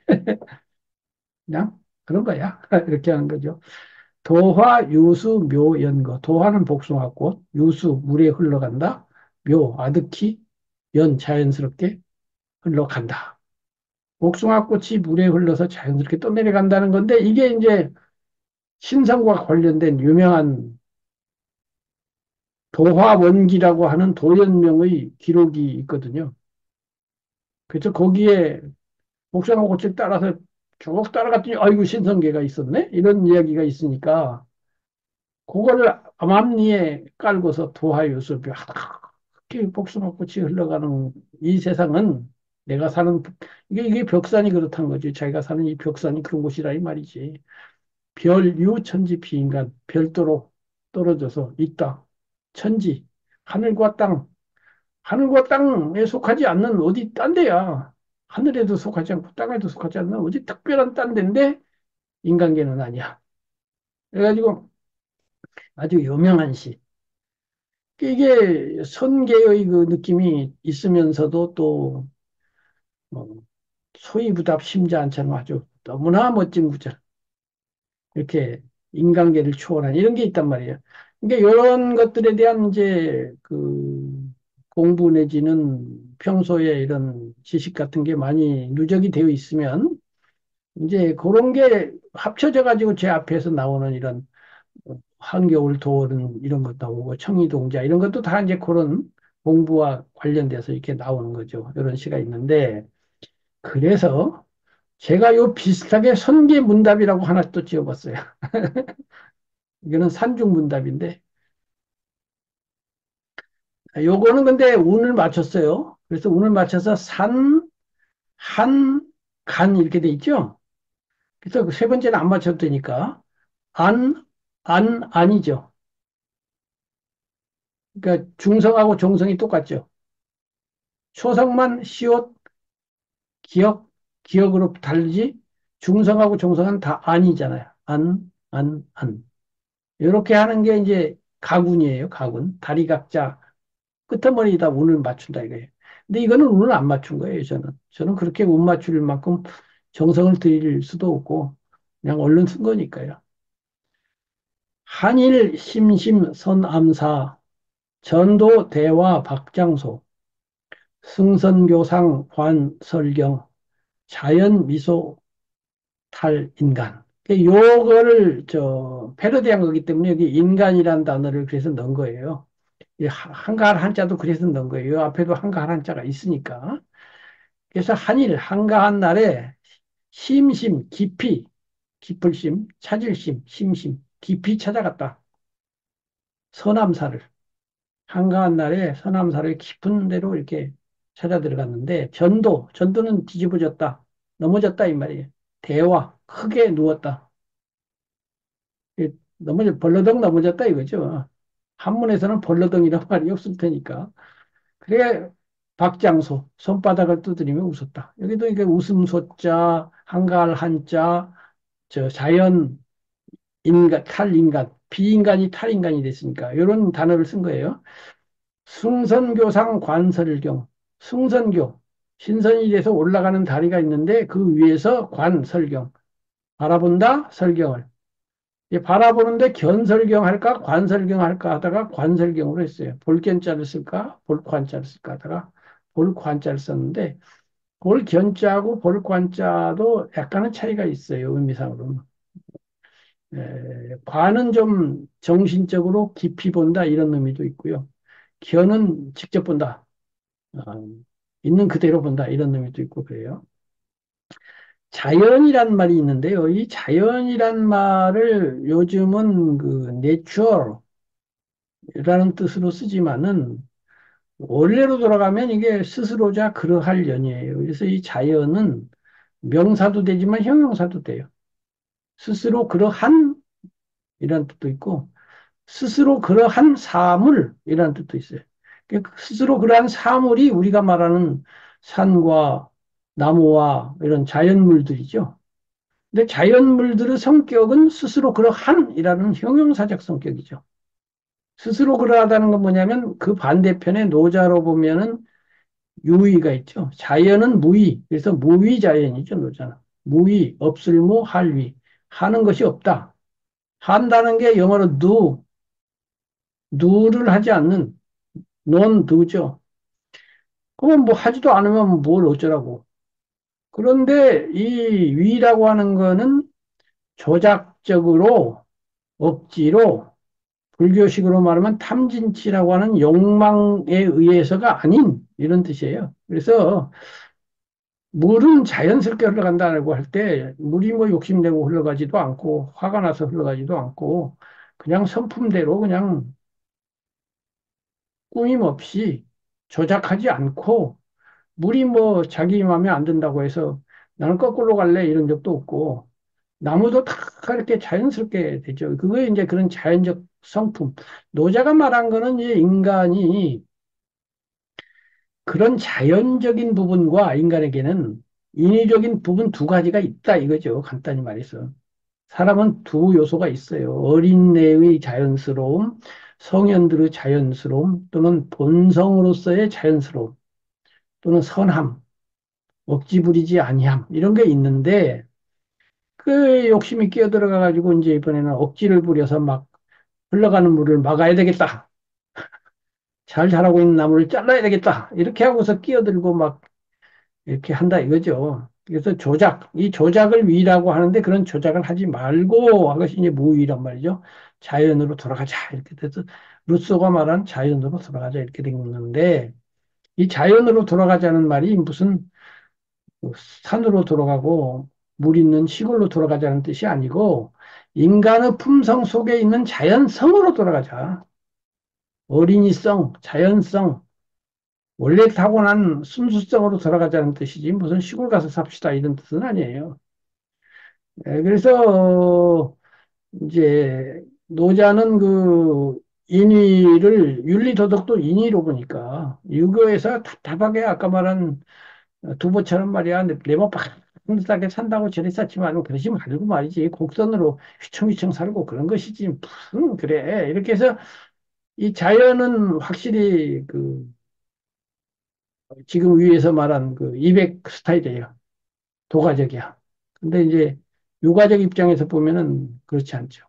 그냥 그런 거야. 이렇게 하는 거죠. 도화, 유수, 묘, 연거. 도화는 복숭아꽃, 유수, 물에 흘러간다. 묘, 아득히, 연, 자연스럽게 흘러간다. 복숭아꽃이 물에 흘러서 자연스럽게 떠내려간다는 건데, 이게 이제 신성과 관련된 유명한 도화원기라고 하는 도연명의 기록이 있거든요. 그래서 거기에 복숭아꽃을 따라서 쭉 따라갔더니, 아이고, 신성계가 있었네? 이런 이야기가 있으니까, 그거를 암암리에 깔고서 도하유수 이렇게 복숭아꽃이 흘러가는 이 세상은 내가 사는 이게 벽산이 그렇다는 거지. 자기가 사는 이 벽산이 그런 곳이라 이 말이지. 별유 천지 비인간 별도로 떨어져서 있다. 천지 하늘과 땅 하늘과 땅에 속하지 않는 어디 딴 데야. 하늘에도 속하지 않고 땅에도 속하지 않는 어디 특별한 딴 데인데 인간계는 아니야. 그래가지고 아주 유명한 시. 이게 선계의 그 느낌이 있으면서도 또 소위부답 심자한처럼 아주 너무나 멋진 구절. 이렇게 인간계를 초월한 이런 게 있단 말이에요. 그러니까 이런 것들에 대한 이제 그 공부 내지는 평소에 이런 지식 같은 게 많이 누적이 되어 있으면 이제 그런 게 합쳐져 가지고 제 앞에서 나오는 이런 한겨울 도어는 이런 것도 나오고 청이동자 이런 것도 다 이제 그런 공부와 관련돼서 이렇게 나오는 거죠. 이런 시가 있는데 그래서 제가 요 비슷하게 선계문답이라고 하나 또 지어봤어요. 이거는 산중문답인데 요거는 근데 운을 맞췄어요. 그래서 운을 맞춰서 산, 한, 간 이렇게 돼 있죠. 그래서 그 세 번째는 안 맞춰도 되니까 안, 아니죠. 그러니까 중성하고 종성이 똑같죠. 초성만 시옷, 기억, 기억으로 다르지 중성하고 종성은 다 안이잖아요. 안. 이렇게 하는 게 이제 가군이에요. 가군. 다리 각자 끝머리에다 운을 맞춘다 이거예요. 근데 이거는 운을 안 맞춘 거예요. 저는 그렇게 운 맞출 만큼 정성을 들일 수도 없고 그냥 얼른 쓴 거니까요. 한일 심심 선암사 전도 대화 박장소 승선교상 관설경 자연 미소 탈인간. 요거를 패러디한 거기 때문에 여기 인간이란 단어를 그래서 넣은 거예요. 이 한가할 한자도 그래서 넣은 거예요. 요 앞에도 한가할 한자가 있으니까. 그래서 한일 한가한 날에 심심 깊이 깊을 심 찾을 심 심심 깊이 찾아갔다. 서남사를. 한가한 날에 서남사를 깊은 데로 이렇게 찾아 들어갔는데 전도는 뒤집어졌다. 넘어졌다 이 말이에요. 대화, 크게 누웠다. 벌러덩 넘어졌다 이거죠. 한문에서는 벌러덩이란 말이 없을 테니까. 그래, 박장소, 손바닥을 두드리며 웃었다. 여기도 이게 웃음소자, 한가할 한자, 자연, 인간, 탈인간, 비인간이 탈인간이 됐으니까, 이런 단어를 쓴 거예요. 승선교상 관설경, 승선교, 신선이 돼서 올라가는 다리가 있는데, 그 위에서 관설경, 바라본다, 설경을. 바라보는데 견설경 할까, 관설경 할까 하다가 관설경으로 했어요. 볼견자를 쓸까, 볼관자를 쓸까 하다가 볼관자를 썼는데, 볼견자하고 볼관자도 약간은 차이가 있어요, 의미상으로는. 관은 좀 정신적으로 깊이 본다, 이런 의미도 있고요. 견은 직접 본다, 어, 있는 그대로 본다, 이런 의미도 있고 그래요. 자연이란 말이 있는데요. 이 자연이란 말을 요즘은 그 내추럴이라는 뜻으로 쓰지만은 원래로 돌아가면 이게 스스로자 그러할 연이에요. 그래서 이 자연은 명사도 되지만 형용사도 돼요. 스스로 그러한 이런 뜻도 있고 스스로 그러한 사물이라는 뜻도 있어요. 스스로 그러한 사물이 우리가 말하는 산과 나무와 이런 자연물들이죠. 근데 자연물들의 성격은 스스로 그러한이라는 형용사적 성격이죠. 스스로 그러하다는 건 뭐냐면 그 반대편에 노자로 보면은 유의가 있죠. 자연은 무의. 그래서 무의자연이죠, 노자는. 무의, 없을무, 할위. 하는 것이 없다. 한다는 게 영어로 do를 하지 않는 non-do죠. 그러면 뭐 하지도 않으면 뭘 어쩌라고. 그런데 이 위라고 하는 거는 조작적으로, 억지로, 불교식으로 말하면 탐진치라고 하는 욕망에 의해서가 아닌 이런 뜻이에요. 그래서 물은 자연스럽게 흘러간다고 할 때 물이 뭐 욕심내고 흘러가지도 않고 화가 나서 흘러가지도 않고 그냥 성품대로 그냥 꾸밈 없이 조작하지 않고 물이 뭐 자기 마음에 안 든다고 해서 나는 거꾸로 갈래 이런 적도 없고 나무도 다 이렇게 자연스럽게 되죠. 그거에 이제 그런 자연적 성품. 노자가 말한 거는 이제 인간이 그런 자연적인 부분과 인간에게는 인위적인 부분 두 가지가 있다 이거죠. 간단히 말해서. 사람은 두 요소가 있어요. 어린애의 자연스러움, 성현들의 자연스러움, 또는 본성으로서의 자연스러움, 또는 선함, 억지 부리지 아니함, 이런 게 있는데, 그 욕심이 끼어들어가가지고, 이제 이번에는 억지를 부려서 막 흘러가는 물을 막아야 되겠다. 잘 자라고 있는 나무를 잘라야 되겠다. 이렇게 하고서 끼어들고 막 이렇게 한다 이거죠. 그래서 이 조작을 위라고 하는데 그런 조작을 하지 말고 그것이 이제 무위란 말이죠. 자연으로 돌아가자 이렇게 돼서 루소가 말한 자연으로 돌아가자 이렇게 된 건데 이 자연으로 돌아가자는 말이 무슨 산으로 돌아가고 물 있는 시골로 돌아가자는 뜻이 아니고 인간의 품성 속에 있는 자연성으로 돌아가자. 어린이성, 자연성, 원래 타고난 순수성으로 돌아가자는 뜻이지 무슨 시골 가서 삽시다 이런 뜻은 아니에요. 그래서 이제 노자는 그 인위를 윤리도덕도 인위로 보니까 유교에서 답답하게 아까 말한 두보처럼 말이야 내모 바삭하게 산다고 저리 쌓지 말고 그러지 말고 말이지 곡선으로 휘청휘청 살고 그런 것이지 무슨 그래 이렇게 해서 이 자연은 확실히 그 지금 위에서 말한 그 200 스타일이에요. 도가적이야. 근데 이제 유가적 입장에서 보면은 그렇지 않죠.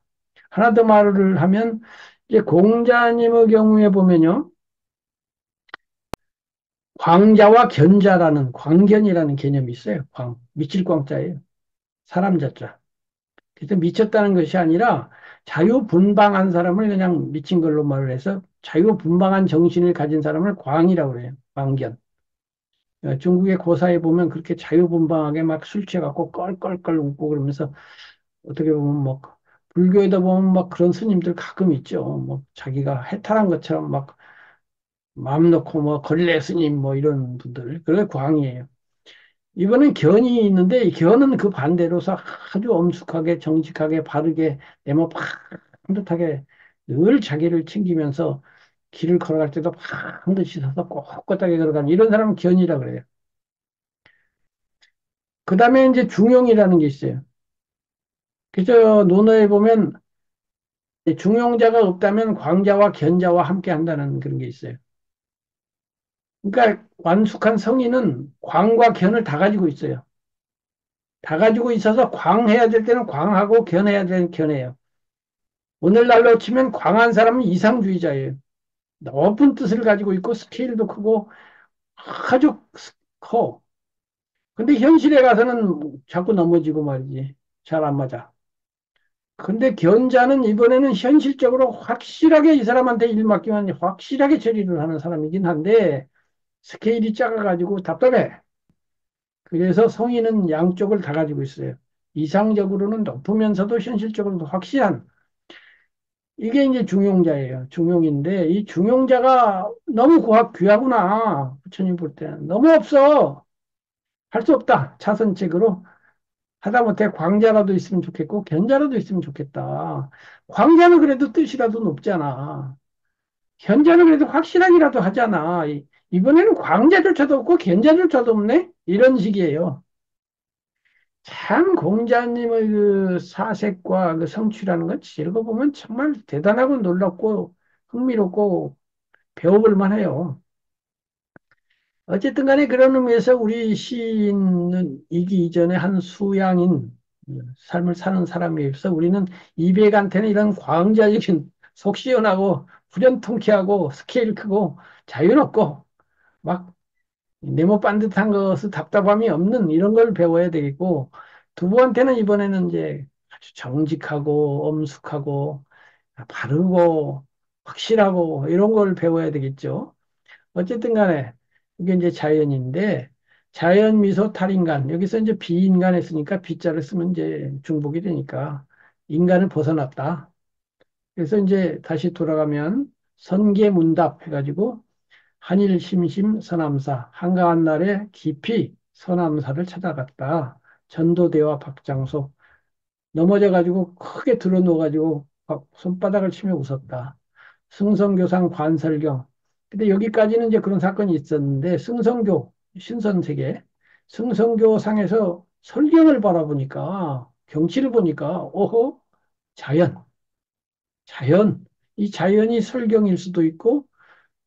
하나 더 말을 하면 이제 공자님의 경우에 보면요. 광자와 견자라는 광견이라는 개념이 있어요. 미칠 광자예요. 사람 자자. 그래서 미쳤다는 것이 아니라 자유분방한 사람을 그냥 미친 걸로 말을 해서 자유분방한 정신을 가진 사람을 광이라고 그래요. 광견. 중국의 고사에 보면 그렇게 자유분방하게 막 술 취해갖고 껄껄껄 웃고 그러면서 어떻게 보면 뭐 불교에다 보면 막 그런 스님들 가끔 있죠. 뭐 자기가 해탈한 것처럼 막 마음 놓고 뭐 걸레 스님 뭐 이런 분들. 그게 광이에요. 이번엔 견이 있는데 이 견은 그 반대로서 아주 엄숙하게 정직하게 바르게 내모 반듯하게 늘 자기를 챙기면서 길을 걸어갈 때도 반드시 서서 꼿꼿하게 걸어가는 이런 사람은 견이라 그래요. 그 다음에 이제 중용이라는 게 있어요. 그래서 논어에 보면 중용자가 없다면 광자와 견자와 함께 한다는 그런 게 있어요. 그러니까 완숙한 성인은 광과 견을 다 가지고 있어요. 다 가지고 있어서 광해야 될 때는 광하고 견해야 될 때는 견해요. 오늘날로 치면 광한 사람은 이상주의자예요. 높은 뜻을 가지고 있고 스케일도 크고 아주 커. 근데 현실에 가서는 자꾸 넘어지고 말이지. 잘 안 맞아. 근데 견자는 이번에는 현실적으로 확실하게 이 사람한테 일 맡기면 확실하게 처리를 하는 사람이긴 한데 스케일이 작아가지고 답답해. 그래서 성인은 양쪽을 다 가지고 있어요. 이상적으로는 높으면서도 현실적으로도 확실한 이게 이제 중용자예요. 중용인데 이 중용자가 너무 귀하구나. 부처님 볼 때는 너무 없어. 할 수 없다. 차선책으로 하다못해 광자라도 있으면 좋겠고 견자라도 있으면 좋겠다. 광자는 그래도 뜻이라도 높잖아. 견자는 그래도 확실하기라도 하잖아. 이번에는 광자조차도 없고 견자조차도 없네. 이런 식이에요. 참 공자님의 그 사색과 그 성취라는 건 읽어보면 정말 대단하고 놀랍고 흥미롭고 배워볼 만해요. 어쨌든 간에 그런 의미에서 우리 시인은 이기 이전에 한 수양인 삶을 사는 사람이어서 우리는 이백한테는 이런 광자적인 속 시원하고 후련통쾌하고 스케일 크고 자유롭고 막 네모 반듯한 것은 답답함이 없는 이런 걸 배워야 되겠고 두부한테는 이번에는 이제 아주 정직하고 엄숙하고 바르고 확실하고 이런 걸 배워야 되겠죠. 어쨌든 간에 이게 이제 자연인데 자연 미소 탈인간 여기서 이제 비인간 했으니까 비자를 쓰면 이제 중복이 되니까 인간을 벗어났다. 그래서 이제 다시 돌아가면 선계문답 해가지고 한일 심심 서남사 한가한 날에 깊이 서남사를 찾아갔다. 전도대와 박장소 넘어져가지고 크게 드러누워가지고 손바닥을 치며 웃었다. 승성교상 관설경. 근데 여기까지는 이제 그런 사건이 있었는데 승성교 신선세계 승성교상에서 설경을 바라보니까 경치를 보니까 오호 자연 자연 이 자연이 설경일 수도 있고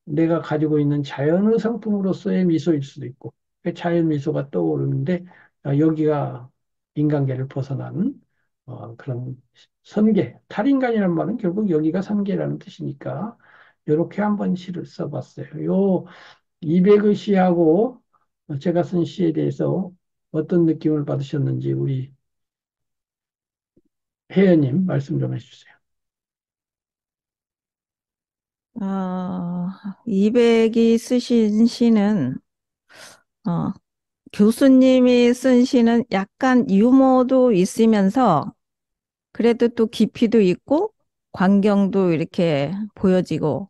내가 가지고 있는 자연의 성품으로서의 미소일 수도 있고 그 자연 미소가 떠오르는데 여기가 인간계를 벗어난 그런 선계, 탈인간이라는 말은 결국 여기가 선계라는 뜻이니까 이렇게 한번 시를 써봤어요. 요 이백의 시하고 제가 쓴 시에 대해서 어떤 느낌을 받으셨는지 우리 혜연님 말씀 좀 해주세요. 어, 이백이 쓰신 시는, 어, 교수님이 쓴 시는 약간 유머도 있으면서, 그래도 또 깊이도 있고, 광경도 이렇게 보여지고,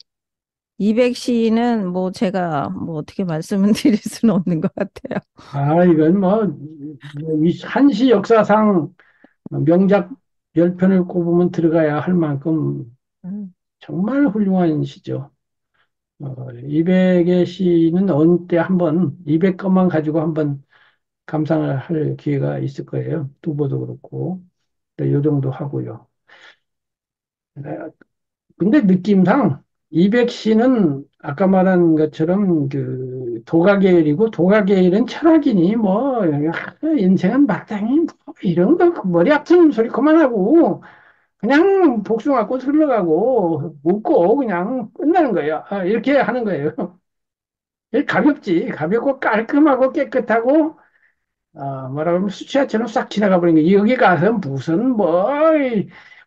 이백 시는 뭐 제가 뭐 어떻게 말씀을 드릴 수는 없는 것 같아요. 이건 이 한시 역사상 명작 10편을 꼽으면 들어가야 할 만큼 음. 정말 훌륭한 시죠. 200의 시는 어느 때 한번 200건만 가지고 한번 감상을 할 기회가 있을 거예요. 두보도 그렇고. 요 정도 하고요. 근데 느낌상 200시는 아까 말한 것처럼 그 도가계열이고 도가계열은 철학이니 뭐 인생은 마땅히 뭐 이런 거 머리 아픈 소리 그만하고 그냥 복숭아 꽃 흘러가고 웃고 그냥 끝나는 거예요. 이렇게 하는 거예요. 가볍지. 가볍고 깔끔하고 깨끗하고 뭐라 그러면 수치화처럼 싹 지나가 버린 거. 여기 가서 무슨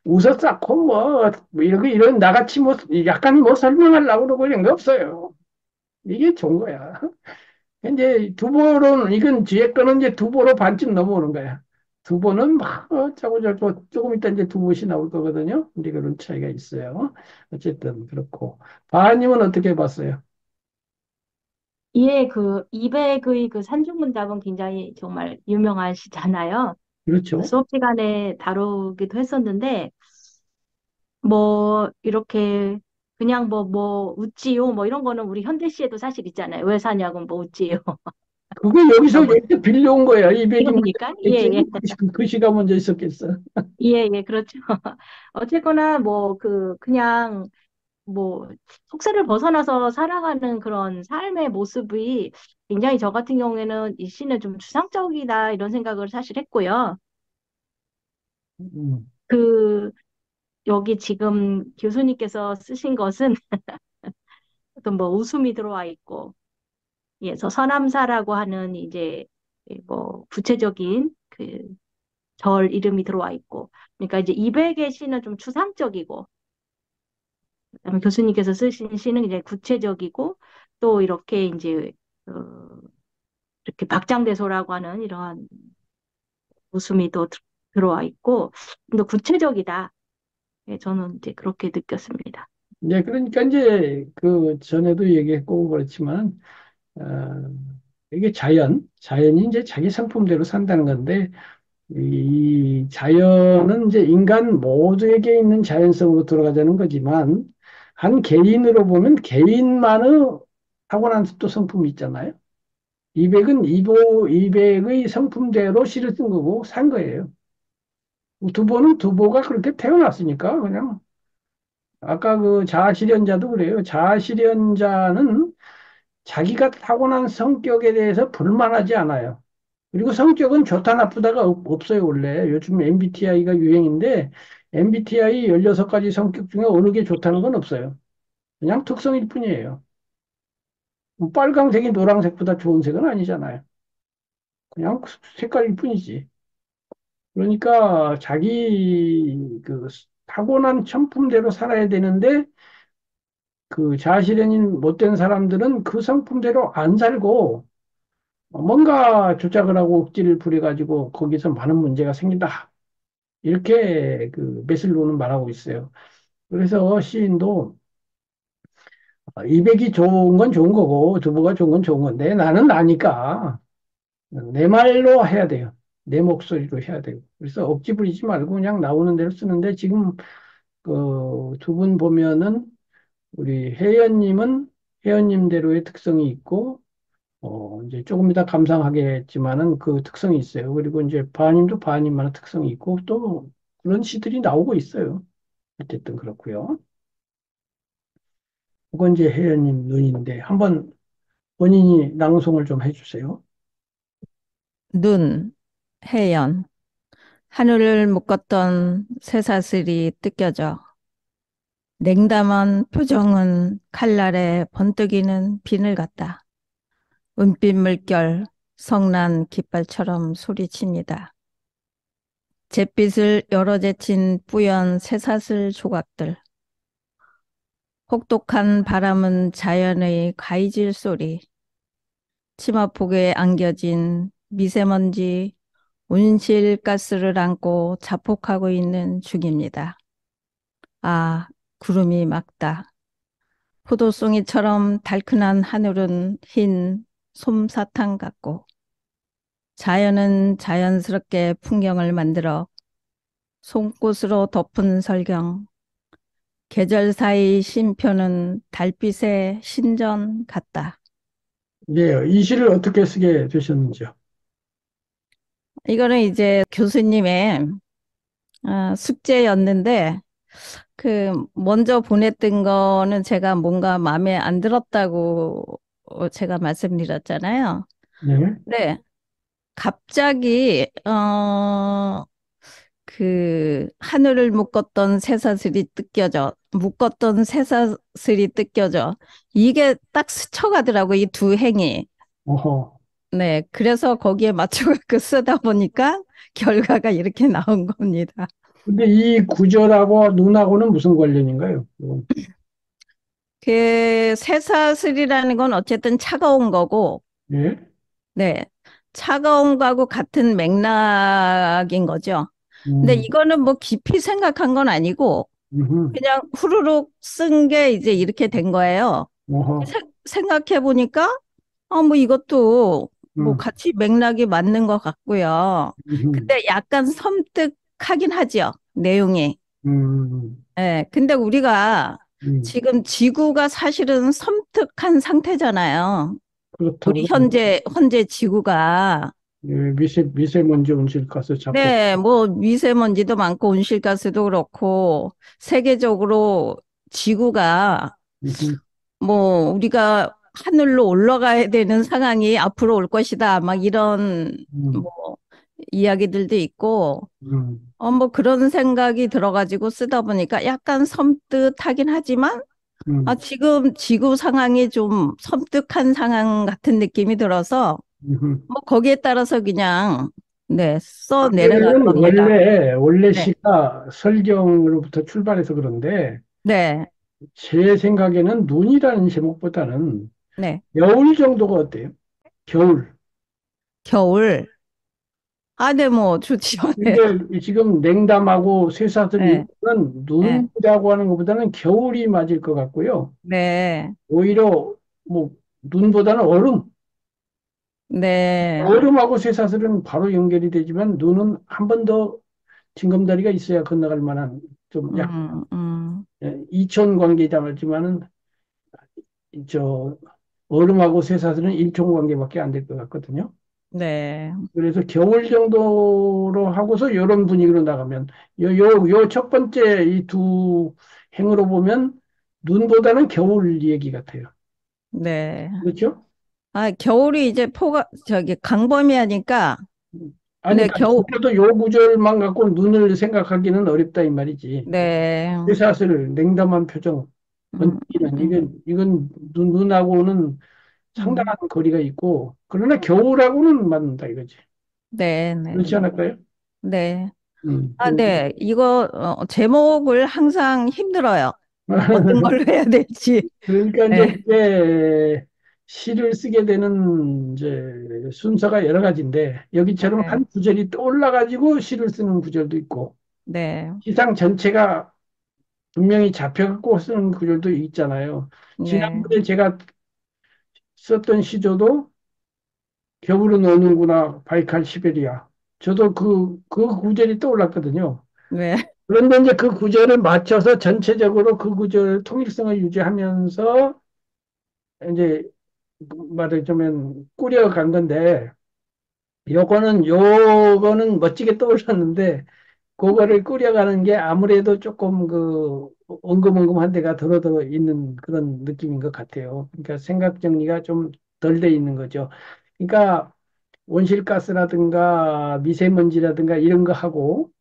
웃어 쌓고 이런 나같이 약간 설명하려고 그러고 이런 거 없어요. 이게 좋은 거야. 이제 두보로는 이건 뒤에 거는 이제 두보로 반쯤 넘어오는 거야. 두보는 막 짜고 저고 조금 이따 이제 두봇이 나올 거거든요. 근데 그런 차이가 있어요. 어쨌든 그렇고. 바하님은 어떻게 봤어요? 예, 그 200의 그 산중문답은 굉장히 정말 유명하시잖아요. 그 그렇죠. 수업 시간에 다루기도 했었는데, 뭐, 이렇게, 그냥 뭐, 웃지요? 뭐 이런 거는 우리 현대 시에도 사실 있잖아요. 왜 사냐고, 뭐, 웃지요? 그거 여기서 뭐, 여기서 빌려온 거야. 200이 먼저 이겁니까? 예, 있겠지? 예. 그 시가 먼저 있었겠어. 예, 예, 그렇죠. 어쨌거나, 뭐, 그냥, 뭐, 속세를 벗어나서 살아가는 그런 삶의 모습이 굉장히 저 같은 경우에는 이 시는 좀 추상적이다, 이런 생각을 사실 했고요. 음. 그, 여기 지금 교수님께서 쓰신 것은 어떤 뭐 웃음이 들어와 있고, 예, 서 서남사라고 하는 이제 뭐 구체적인 그 절 이름이 들어와 있고, 그러니까 이제 200의 시는 좀 추상적이고, 그다음에 교수님께서 쓰신 시는 이제 구체적이고, 또 이렇게 이제 어, 이렇게 박장대소라고 하는 이러한 웃음이 또 들어와 있고, 좀 더 구체적이다. 예, 저는 이제 그렇게 느꼈습니다. 네, 그러니까 이제 그 전에도 얘기했고 그렇지만 어, 이게 자연이 이제 자기 성품대로 산다는 건데 이 자연은 이제 인간 모두에게 있는 자연성으로 돌아가자는 거지만 한 개인으로 보면 개인만의 타고난 또 성품이 있잖아요. 200은 200의 성품대로 시를 쓴 거고 산 거예요. 두보는 두보가 그렇게 태어났으니까 그냥 아까 그 자아실현자도 그래요. 자아실현자는 자기가 타고난 성격에 대해서 불만하지 않아요. 그리고 성격은 좋다 나쁘다가 없어요, 원래. 요즘 MBTI가 유행인데, MBTI 16가지 성격 중에 어느 게 좋다는 건 없어요. 그냥 특성일 뿐이에요. 뭐 빨강색이 노란색보다 좋은 색은 아니잖아요. 그냥 색깔일 뿐이지. 그러니까 자기 그 타고난 천품대로 살아야 되는데, 그 자아실현인 못된 사람들은 그 성품대로 안 살고, 뭔가 조작을 하고 억지를 부려가지고 거기서 많은 문제가 생긴다. 이렇게 그 매를 놓는 말하고 있어요. 그래서 시인도 200이 좋은 건 좋은 거고 두부가 좋은 건 좋은 건데 나는 나니까 내 말로 해야 돼요. 내 목소리로 해야 돼요. 그래서 억지 부리지 말고 그냥 나오는 대로 쓰는데 지금 그 두 분 보면은 우리 혜연님은 혜연님대로의 특성이 있고 이제 조금 이따 감상하겠지만은 그 특성이 있어요. 그리고 이제 바님도 바님만의 특성이 있고 또 그런 시들이 나오고 있어요. 어쨌든 그렇고요. 그건 이제 혜연님 눈인데 한번 본인이 낭송을 좀 해주세요. 눈, 해연, 하늘을 묶었던 쇠사슬이 뜯겨져 냉담한 표정은 칼날에 번뜩이는 비늘 같다. 은빛 물결, 성난 깃발처럼 소리칩니다. 잿빛을 여러 제친 뿌연 쇠사슬 조각들. 혹독한 바람은 자연의 가이질 소리. 치마폭에 안겨진 미세먼지, 온실가스를 안고 자폭하고 있는 중입니다. 아, 구름이 막다. 포도송이처럼 달큰한 하늘은 흰 솜사탕 같고 자연은 자연스럽게 풍경을 만들어 송꽃으로 덮은 설경, 계절 사이 쉼표는 달빛의 신전 같다. 네, 이 시를 어떻게 쓰게 되셨는지요? 이거는 이제 교수님의 숙제였는데 먼저 보냈던 거는 제가 뭔가 마음에 안 들었다고 제가 말씀드렸잖아요. 네. 네, 갑자기, 하늘을 묶었던 쇠사슬이 뜯겨져. 이게 딱 스쳐가더라고, 이 두 행이. 어허. 네, 그래서 거기에 맞춰서 쓰다 보니까 결과가 이렇게 나온 겁니다. 근데 이 구절하고 눈하고는 무슨 관련인가요? 쇠사슬이라는 건 어쨌든 차가운 거고, 네. 네. 차가운 거하고 같은 맥락인 거죠. 근데 음, 이거는 뭐 깊이 생각한 건 아니고 음, 그냥 후루룩 쓴 게 이제 이렇게 된 거예요. 어허, 생각해 보니까 뭐 이것도 뭐 음, 같이 맥락이 맞는 것 같고요. 음, 근데 약간 섬뜩하긴 하죠, 내용이. 음, 예, 근데 우리가 음. 지금 지구가 사실은 섬뜩한 상태잖아요. 우리 그렇다고, 현재 지구가. 예, 미세먼지 온실가스 자꾸, 네, 뭐 미세먼지도 많고 온실가스도 그렇고 세계적으로 지구가 음, 뭐 우리가 하늘로 올라가야 되는 상황이 앞으로 올 것이다. 막 이런 음, 뭐 이야기들도 있고 음, 뭐 그런 생각이 들어가지고 쓰다 보니까 약간 섬뜩하긴 하지만 음, 지금 지구 상황이 좀 섬뜩한 상황 같은 느낌이 들어서 음. 뭐 거기에 따라서 그냥 네, 써 내려간 그거는 겁니다. 원래 네. 시가 설경으로부터 출발해서 그런데, 네. 제 생각에는 눈이라는 제목보다는 네. 겨울 정도가 어때요? 겨울. 겨울. 네, 뭐 좋지요. 네. 이게 지금 냉담하고 쇠사슬 이런 네. 거는 네. 눈이라고 하는 것보다는 겨울이 맞을 것 같고요. 네. 오히려 뭐 눈보다는 얼음. 네. 얼음하고 쇠사슬은 바로 연결이 되지만 눈은 한 번 더 징검다리가 있어야 건너갈 만한 좀 약 음, 음, 이촌 관계자지만은 저 얼음하고 쇠사슬은 일촌 관계밖에 안 될 것 같거든요. 네. 그래서 겨울 정도로 하고서 이런 분위기로 나가면 요 첫 번째 이 두 행으로 보면 눈보다는 겨울 얘기 같아요. 네. 그렇죠? 겨울이 이제 저기 강범위하니까, 아니, 네, 그러니까 적어도 요 구절만 갖고 눈을 생각하기는 어렵다 이 말이지. 네. 쇠사슬, 냉담한 표정, 음, 번지는 음, 이건 눈하고는 음. 상당한 거리가 있고 그러나 겨울하고는 맞는다 이거지. 네, 네, 그렇지 않을까요? 네. 그 네. 이거, 제목을 항상 힘들어요. 어떤 걸로 해야 될지. 그러니까 이제 네, 그게 시를 쓰게 되는 이제 순서가 여러 가지인데 여기처럼 네, 한 구절이 떠올라가지고 시를 쓰는 구절도 있고 네, 시상 전체가 분명히 잡혀갖고 쓰는 구절도 있잖아요. 네, 지난번에 제가 썼던 시조도 겨울은 오는구나 바이칼 시베리아. 저도 그 구절이 떠올랐거든요. 네, 그런데 이제 그 구절을 맞춰서 전체적으로 그 구절 통일성을 유지하면서 이제 말하자면 꾸려간 건데 요거는 멋지게 떠올랐는데 그거를 꾸려가는 게 아무래도 조금 그 엉금엉금한 데가 들어들어 있는 그런 느낌인 것 같아요. 그러니까 생각 정리가 좀 덜 돼 있는 거죠. 그러니까 온실가스라든가 미세먼지라든가 이런 거 하고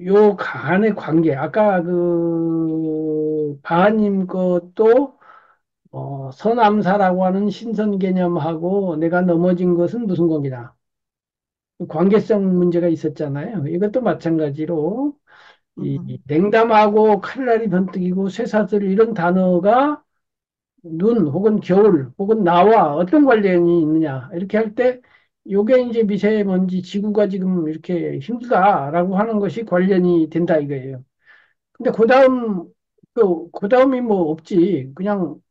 요 간의 관계 아까 그 바하님 것도 서남사라고 하는 신선 개념하고 내가 넘어진 것은 무슨 관계다. 관계성 문제가 있었잖아요. 이것도 마찬가지로 이 음, 냉담하고 칼날이 번뜩이고 쇠사슬 이런 단어가 눈 혹은 겨울 혹은 나와 어떤 관련이 있느냐 이렇게 할 때 요게 이제 미세먼지 지구가 지금 이렇게 힘들다라고 하는 것이 관련이 된다 이거예요. 근데 그 다음이 뭐 없지. 그냥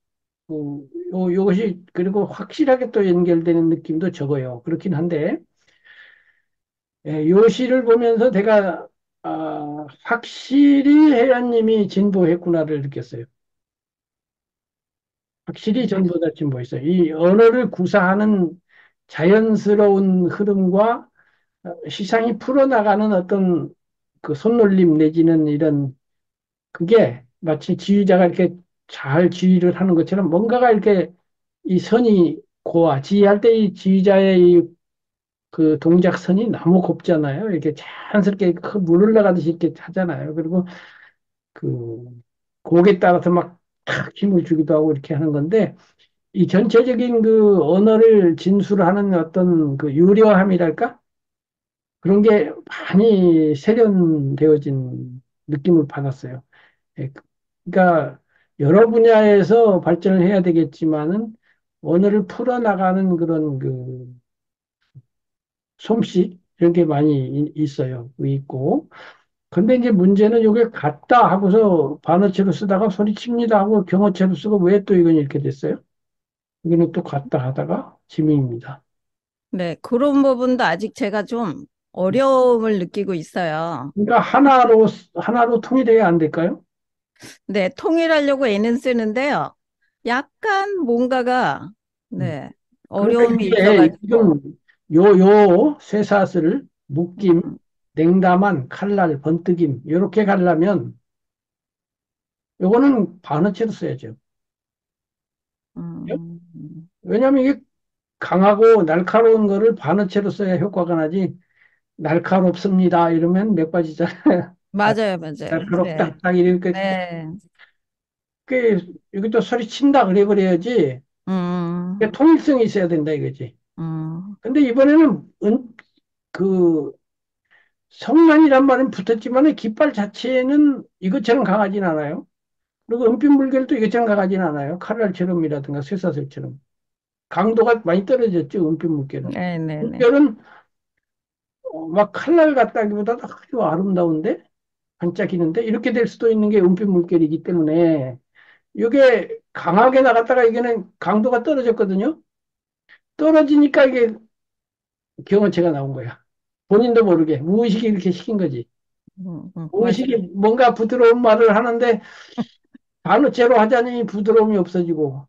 요것이 그리고 확실하게 또 연결되는 느낌도 적어요. 그렇긴 한데, 요 시를 보면서 제가 확실히 혜연님이 진보했구나를 느꼈어요. 확실히 네, 전보다 진보했어요. 이 언어를 구사하는 자연스러운 흐름과 시상이 풀어나가는 어떤 그 손놀림 내지는 이런 그게 마치 지휘자가 이렇게 잘 지휘를 하는 것처럼 뭔가가 이렇게 이 선이 고와 지휘할 때 이 지휘자의 이 그 동작선이 너무 곱잖아요. 이렇게 자연스럽게 물 흘러가듯이 이렇게 하잖아요. 그리고 그 곡에 따라서 막 탁 힘을 주기도 하고 이렇게 하는 건데 이 전체적인 그 언어를 진술하는 어떤 그 유려함이랄까? 그런 게 많이 세련되어진 느낌을 받았어요. 예, 그러니까 여러 분야에서 발전을 해야 되겠지만은 언어를 풀어나가는 그런 그 솜씨 이런 게 많이 있어요. 있고. 근데 이제 문제는 이게 같다 하고서 반어체로 쓰다가 소리칩니다 하고 경어체로 쓰고 왜 또 이건 이렇게 됐어요? 이거는 또 같다 하다가 지민입니다. 네, 그런 부분도 아직 제가 좀 어려움을 느끼고 있어요. 그러니까 하나로 통일해야 안 될까요? 네, 통일하려고 애는 쓰는데요. 약간 뭔가가, 음. 네, 그러니까 어려움이 이게 있어가지고, 지금 요 쇠사슬 묶임, 음, 냉담한, 칼날, 번뜩임 이렇게 가려면 요거는 반어체로 써야죠. 예? 음, 왜냐하면 이게 강하고 날카로운 거를 반어체로 써야 효과가 나지 날카롭습니다 이러면 몇 가지잖아요. 맞아요, 맞아요. 네, 날카롭다 딱 이렇게 네, 여기 또 소리 친다 그래 버려야지 음, 통일성이 있어야 된다 이거지. 음, 근데 이번에는 그 성난이란 말은 붙었지만 깃발 자체는 이것처럼 강하진 않아요. 그리고 은빛 물결도 이것처럼 강하진 않아요. 칼날처럼이라든가 쇠사슬처럼. 강도가 많이 떨어졌죠, 은빛 물결은. 네, 네, 네. 물결은 막 칼날 같다기보다 아주 아름다운데 반짝이는데 이렇게 될 수도 있는 게 은빛 물결이기 때문에 이게 강하게 나갔다가 이게는 강도가 떨어졌거든요. 떨어지니까 이게 경어체가 나온 거야. 본인도 모르게 무의식이 이렇게 시킨 거지. 무의식이 맞아요. 뭔가 부드러운 말을 하는데 반어체로 하자니 부드러움이 없어지고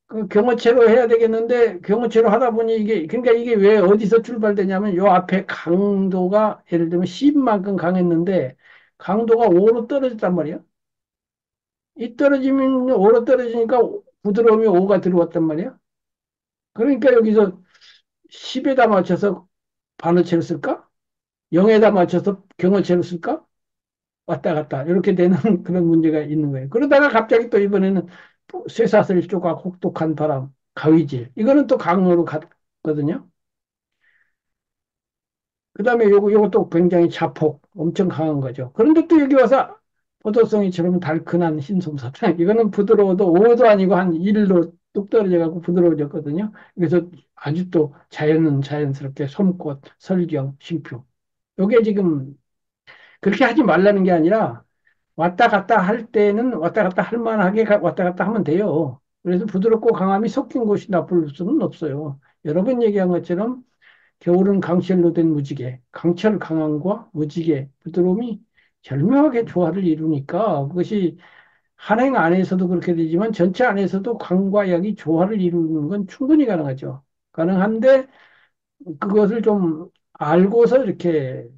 그 경어체로 해야 되겠는데 경어체로 하다 보니 이게 그러니까 이게 왜 어디서 출발되냐면 요 앞에 강도가 예를 들면 10만큼 강했는데 강도가 5로 떨어졌단 말이야. 이 떨어지면 5로 떨어지니까 부드러움이 5가 들어왔단 말이야. 그러니까 여기서 10에다 맞춰서 반어체를 쓸까? 0에다 맞춰서 경어체를 쓸까? 왔다 갔다 이렇게 되는 그런 문제가 있는 거예요. 그러다가 갑자기 또 이번에는 쇠사슬 조각 혹독한 바람, 가위질 이거는 또 강으로 갔거든요. 그다음에 요것도 굉장히 자폭 엄청 강한 거죠. 그런데 또 여기 와서 포도송이처럼 달큰한 흰솜사탕 이거는 부드러워도 5도 아니고 한 1로 뚝 떨어져 갖고 부드러워졌거든요. 그래서 아주 또 자연스럽게 솜꽃, 설경, 쉼표. 요게 지금 그렇게 하지 말라는 게 아니라 왔다 갔다 할 때는 왔다 갔다 할 만하게 왔다 갔다 하면 돼요. 그래서 부드럽고 강함이 섞인 것이 나쁠 수는 없어요. 여러 번 얘기한 것처럼 겨울은 강철로 된 무지개, 강철 강함과 무지개, 부드러움이 절묘하게 조화를 이루니까 그것이 한행 안에서도 그렇게 되지만 전체 안에서도 강과 약이 조화를 이루는 건 충분히 가능하죠. 가능한데 그것을 좀 알고서 이렇게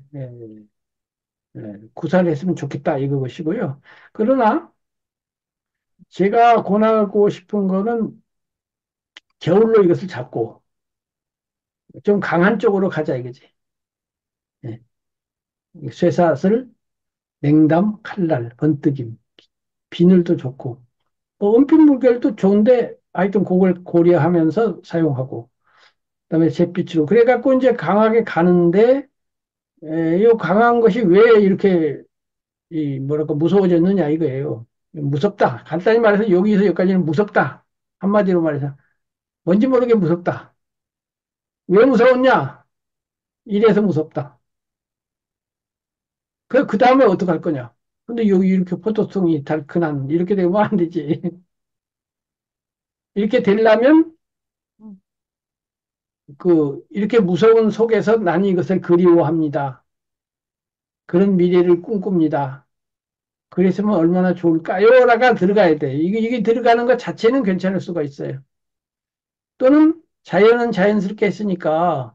구사를 했으면 좋겠다 이것이고요. 그러나 제가 권하고 싶은 거는 겨울로 이것을 잡고 좀 강한 쪽으로 가자 이거지. 예. 쇠사슬, 냉담, 칼날, 번뜩임, 비늘도 좋고, 은빛 물결도 좋은데 하여튼 그걸 고려하면서 사용하고, 그다음에 잿빛으로 그래갖고 이제 강하게 가는데 이 강한 것이 왜 이렇게 이 뭐랄까 무서워졌느냐 이거예요. 무섭다. 간단히 말해서 여기서 여기까지는 무섭다. 한마디로 말해서 뭔지 모르게 무섭다. 왜 무서웠냐? 이래서 무섭다. 그 다음에 어떡할 거냐? 근데 여기 이렇게 포도송이 달큰한, 이렇게 되면 안 되지. 이렇게 되려면, 이렇게 무서운 속에서 나는 이것을 그리워합니다. 그런 미래를 꿈꿉니다. 그랬으면 얼마나 좋을까요?라가 들어가야 돼. 이게 들어가는 것 자체는 괜찮을 수가 있어요. 또는 자연은 자연스럽게 했으니까,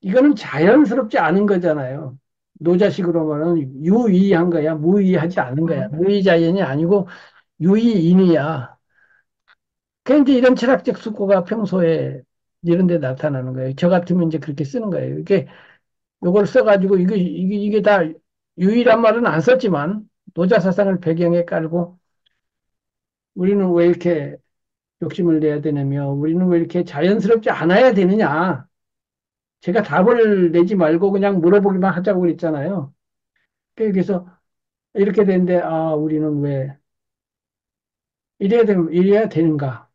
이거는 자연스럽지 않은 거잖아요. 노자식으로 말하면 유의한 거야. 무의하지 않은 거야. 무의자연이 아니고 유의인이야. 그 이제 이런 철학적 숙고가 평소에 이런 데 나타나는 거예요. 저 같으면 이제 그렇게 쓰는 거예요. 이게 요걸 써가지고 이게 다 유의란 말은 안 썼지만 노자 사상을 배경에 깔고 우리는 왜 이렇게 욕심을 내야 되냐며 우리는 왜 이렇게 자연스럽지 않아야 되느냐. 제가 답을 내지 말고 그냥 물어보기만 하자고 그랬잖아요. 그래서 이렇게 되는데 우리는 왜 이래야 되는가?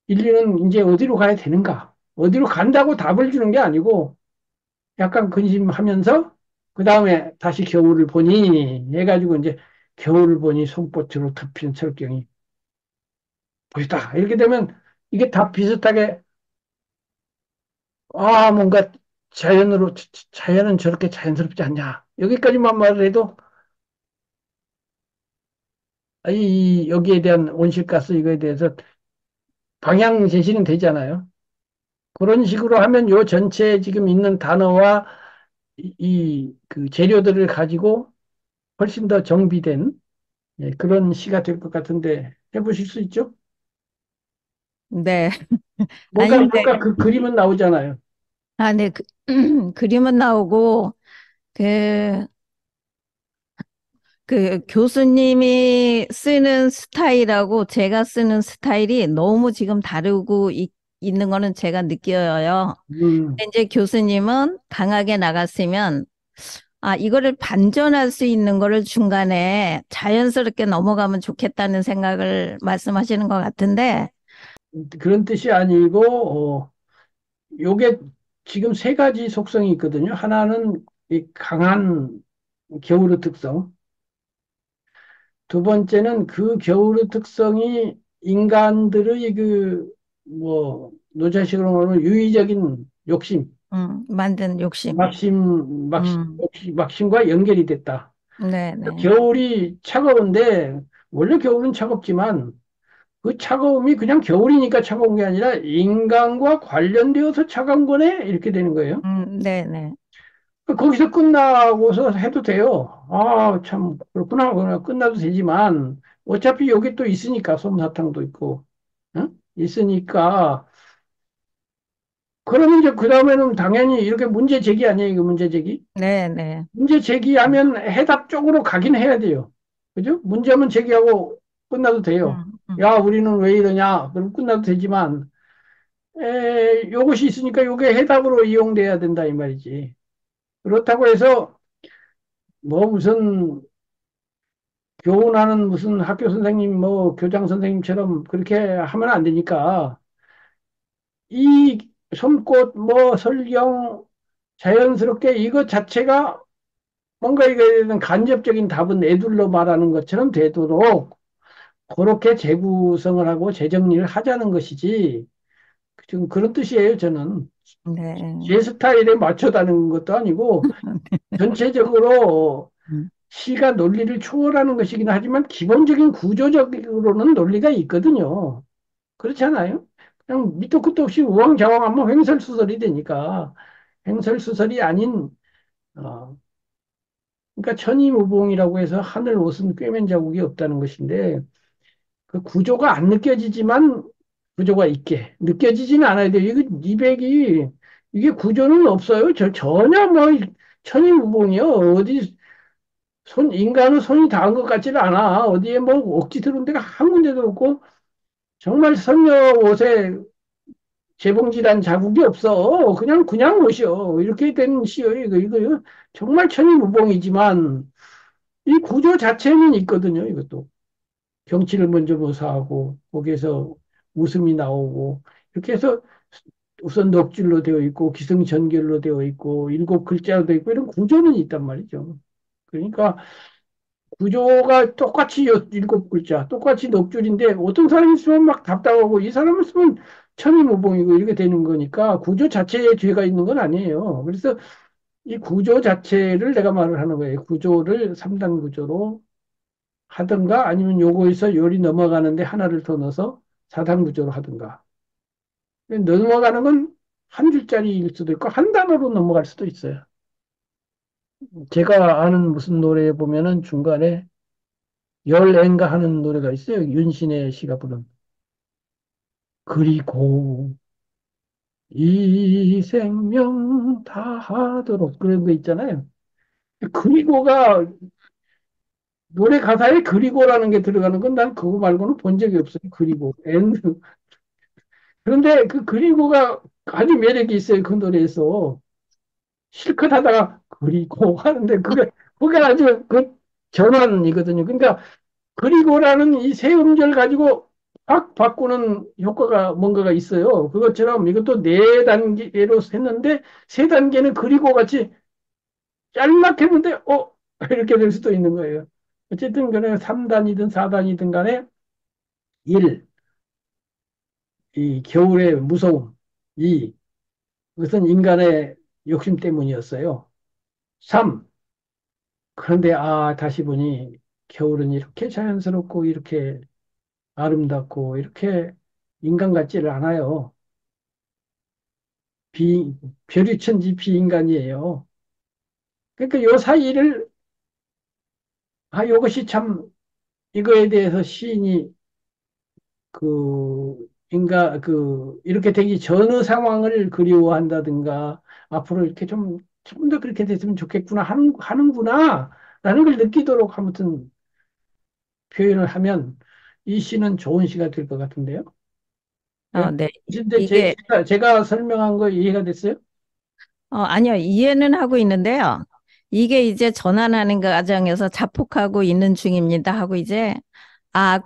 인류는 이제 어디로 가야 되는가? 어디로 간다고 답을 주는 게 아니고 약간 근심하면서 그 다음에 다시 겨울을 보니 해가지고 이제 겨울을 보니 손꽃으로 덮인 철경이 보였다. 이렇게 되면 이게 다 비슷하게 뭔가 자연으로 자연은 저렇게 자연스럽지 않냐. 여기까지만 말을 해도 여기에 대한 온실가스 이거에 대해서 방향 제시는 되잖아요. 그런 식으로 하면 요 전체 지금 있는 단어와 그 재료들을 가지고 훨씬 더 정비된 그런 시가 될 것 같은데 해보실 수 있죠? 네. 아니, 뭔가 그 그림은 나오잖아요. 네, 그림은 나오고, 그, 교수님이 쓰는 스타일하고 제가 쓰는 스타일이 너무 지금 다르고 있는 거는 제가 느껴요. 음, 이제 교수님은 강하게 나갔으면, 이거를 반전할 수 있는 거를 중간에 자연스럽게 넘어가면 좋겠다는 생각을 말씀하시는 것 같은데, 그런 뜻이 아니고, 요게 지금 세 가지 속성이 있거든요. 하나는 이 강한 겨울의 특성. 두 번째는 그 겨울의 특성이 인간들의 노자식으로 말하면 유의적인 욕심, 만든 욕심. 막심, 음, 막심과 연결이 됐다. 네네. 겨울이 차가운데, 원래 겨울은 차갑지만, 그 차가움이 그냥 겨울이니까 차가운 게 아니라 인간과 관련되어서 차가운 거네? 이렇게 되는 거예요. 네네. 거기서 끝나고서 해도 돼요. 참, 그렇구나. 그러나 끝나도 되지만, 어차피 여기 또 있으니까, 솜사탕도 있고, 응? 있으니까, 그러면 이제 그 다음에는 당연히 이렇게 문제 제기 아니에요, 이거 문제 제기? 네네. 문제 제기하면 해답 쪽으로 가긴 해야 돼요. 그죠? 문제만 제기하고 끝나도 돼요. 야, 우리는 왜 이러냐? 그럼 끝나도 되지만, 요것이 있으니까 요게 해답으로 이용돼야 된다, 이 말이지. 그렇다고 해서, 뭐 무슨 교훈하는 무슨 학교 선생님, 뭐 교장 선생님처럼 그렇게 하면 안 되니까 이 손꽃, 뭐 설경 자연스럽게 이것 자체가 뭔가 이거에 대한 간접적인 답은 애둘러 말하는 것처럼 되도록 그렇게 재구성을 하고 재정리를 하자는 것이지 지금 그런 뜻이에요, 저는. 제 네. 스타일에 맞춰다는 것도 아니고 전체적으로 음, 시가 논리를 초월하는 것이긴 하지만 기본적인 구조적으로는 논리가 있거든요. 그렇지 않아요? 그냥 밑도 끝도 없이 우왕좌왕하면 횡설수설이 되니까 횡설수설이 아닌 그러니까 천이무봉이라고 해서 하늘 옷은 꿰맨 자국이 없다는 것인데 그 구조가 안 느껴지지만 구조가 있게 느껴지지는 않아야 돼요. 이거 200이 이게 구조는 없어요. 전혀 뭐 천이무봉이요. 어디 인간은 손이 닿은 것 같지는 않아. 어디에 뭐 억지 들은 데가 한 군데도 없고 정말 선녀 옷에 재봉질한 자국이 없어. 그냥 옷이요. 이렇게 된 시요. 이거 정말 천이무봉이지만 이 구조 자체는 있거든요. 이것도 경치를 먼저 묘사하고 거기에서 웃음이 나오고 이렇게 해서 우선 넉줄로 되어 있고 기승전결로 되어 있고 일곱 글자로 되어 있고 이런 구조는 있단 말이죠. 그러니까 구조가 똑같이 일곱 글자, 똑같이 넉 줄인데 어떤 사람이 쓰면 막 답답하고 이 사람을 쓰면 천이무봉이고 이렇게 되는 거니까 구조 자체에 죄가 있는 건 아니에요. 그래서 이 구조 자체를 내가 말을 하는 거예요. 구조를 3단 구조로 하든가 아니면 요거에서 요리 넘어가는데 하나를 더 넣어서 4단 구조로 하든가. 넘어가는 건 한 줄짜리일 수도 있고 한 단어로 넘어갈 수도 있어요. 제가 아는 무슨 노래에 보면은 중간에 열애인가 하는 노래가 있어요. 윤신의 시가 부른. 그리고 이 생명 다하도록 그런 거 있잖아요. 그리고가 노래 가사에 그리고라는 게 들어가는 건 난 그거 말고는 본 적이 없어요. 그리고 엔드. 그런데 그 그리고가 아주 매력이 있어요. 그 노래에서 실컷 하다가 그리고 하는데 그게 아주 그 전환이거든요. 그러니까 그리고라는 이 세 음절 가지고 확 바꾸는 효과가 뭔가가 있어요. 그것처럼 이것도 네 단계로 했는데 세 단계는 그리고 같이 짤막했는데 이렇게 될 수도 있는 거예요. 어쨌든 간에 3단이든 4단이든 간에 1, 이 겨울의 무서움. 2, 그것은 인간의 욕심 때문이었어요. 3, 그런데 다시 보니 겨울은 이렇게 자연스럽고 이렇게 아름답고 이렇게 인간 같지를 않아요. 비, 별이 천지 비인간이에요. 그러니까 요 사이를, 요것이 참, 이거에 대해서 시인이 이렇게 되기 전의 상황을 그리워한다든가, 앞으로 이렇게 좀 더 그렇게 됐으면 좋겠구나, 하는구나, 라는 걸 느끼도록 아무튼 표현을 하면 이 시는 좋은 시가 될 것 같은데요. 예? 네. 근데 이게, 제가 설명한 거 이해가 됐어요? 아니요. 이해는 하고 있는데요. 이게 이제 전환하는 과정에서 자폭하고 있는 중입니다 하고 이제,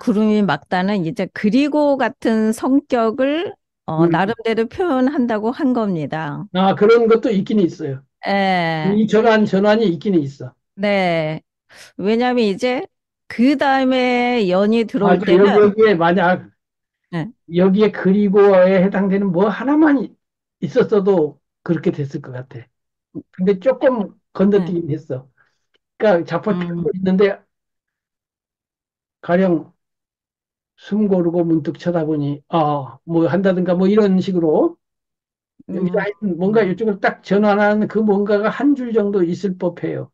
구름이 막다는 이제 그리고 같은 성격을 음. 나름대로 표현한다고 한 겁니다. 그런 것도 있긴 있어요. 예, 이 전환이 있기는 있어. 네. 왜냐하면 이제 그 다음에 연이 들어올 맞아. 때는, 여기에 만약 예, 여기에 그리고에 해당되는 뭐 하나만 있었어도 그렇게 됐을 것 같아. 근데 조금 예, 건너뛰긴 했어. 그러니까 음, 자포자고 있는데 가령 숨 고르고 문득 쳐다보니 뭐 한다든가 뭐 이런 식으로 여기서 음, 하여튼 뭔가 음, 이쪽을 딱 전환하는 그 뭔가가 한 줄 정도 있을 법해요.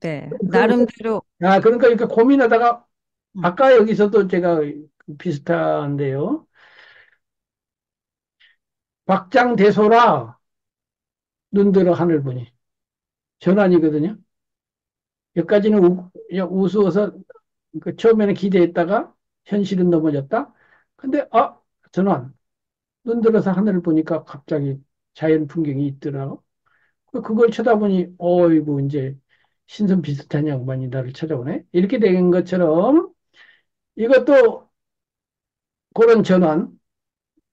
네. 그, 나름대로, 그러니까 이렇게 고민하다가 음, 아까 여기서도 제가 비슷한데요. 박장대소라 눈들어 하늘 보니 전환이거든요. 여기까지는 그냥 우스워서 처음에는 기대했다가 현실은 넘어졌다. 근데 전환 눈들어서 하늘을 보니까 갑자기 자연 풍경이 있더라. 그걸 쳐다보니 어이구 이제 신선 비슷한 양반이 나를 찾아오네. 이렇게 된 것처럼 이것도 그런 전환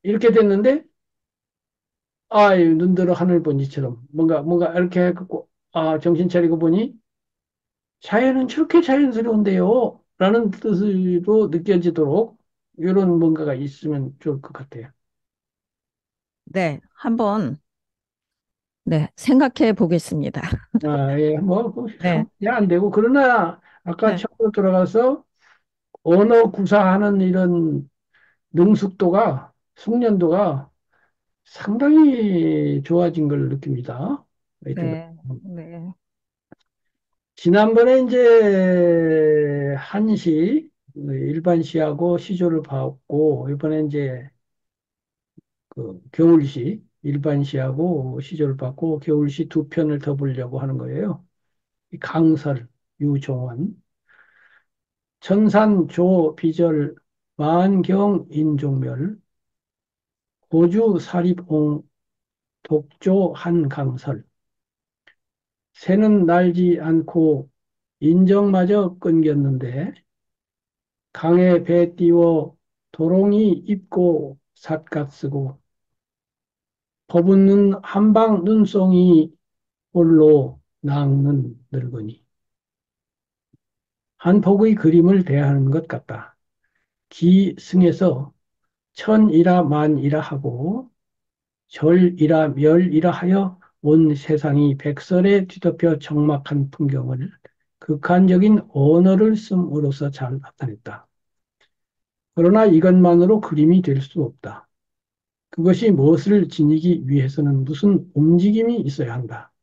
이렇게 됐는데 눈들어 하늘 보니처럼 뭔가 이렇게 해갖고 정신 차리고 보니 자연은 저렇게 자연스러운데요. 라는 뜻으로 느껴지도록 이런 뭔가가 있으면 좋을 것 같아요. 네. 한번, 네. 생각해 보겠습니다. 예, 뭐, 네. 안 되고. 그러나, 아까 네. 처음으로 들어가서 언어 구사하는 이런 능숙도가, 숙련도가 상당히 좋아진 걸 느낍니다. 하여튼, 네. 네. 지난번에 이제 한시, 일반 시하고 시조를 봤고, 이번에 이제 겨울시, 일반시하고 시조를 받고 겨울시 두 편을 더 보려고 하는 거예요. 이 강설, 유종원, 천산, 비절, 만경, 인종멸, 고주, 사립옹, 독조, 한강설. 새는 날지 않고 인정마저 끊겼는데 강에 배 띄워 도롱이 입고 삿갓 쓰고 퍼붓는 한방 눈송이 홀로 낚는 늙은이. 한폭의 그림을 대하는 것 같다. 기승에서 천이라 만이라 하고 절이라 멸이라 하여 온 세상이 백설에 뒤덮여 적막한 풍경을 극한적인 언어를 씀으로써 잘 나타냈다. 그러나 이것만으로 그림이 될 수 없다. 그것이 무엇을 지니기 위해서는 무슨 움직임이 있어야 한다.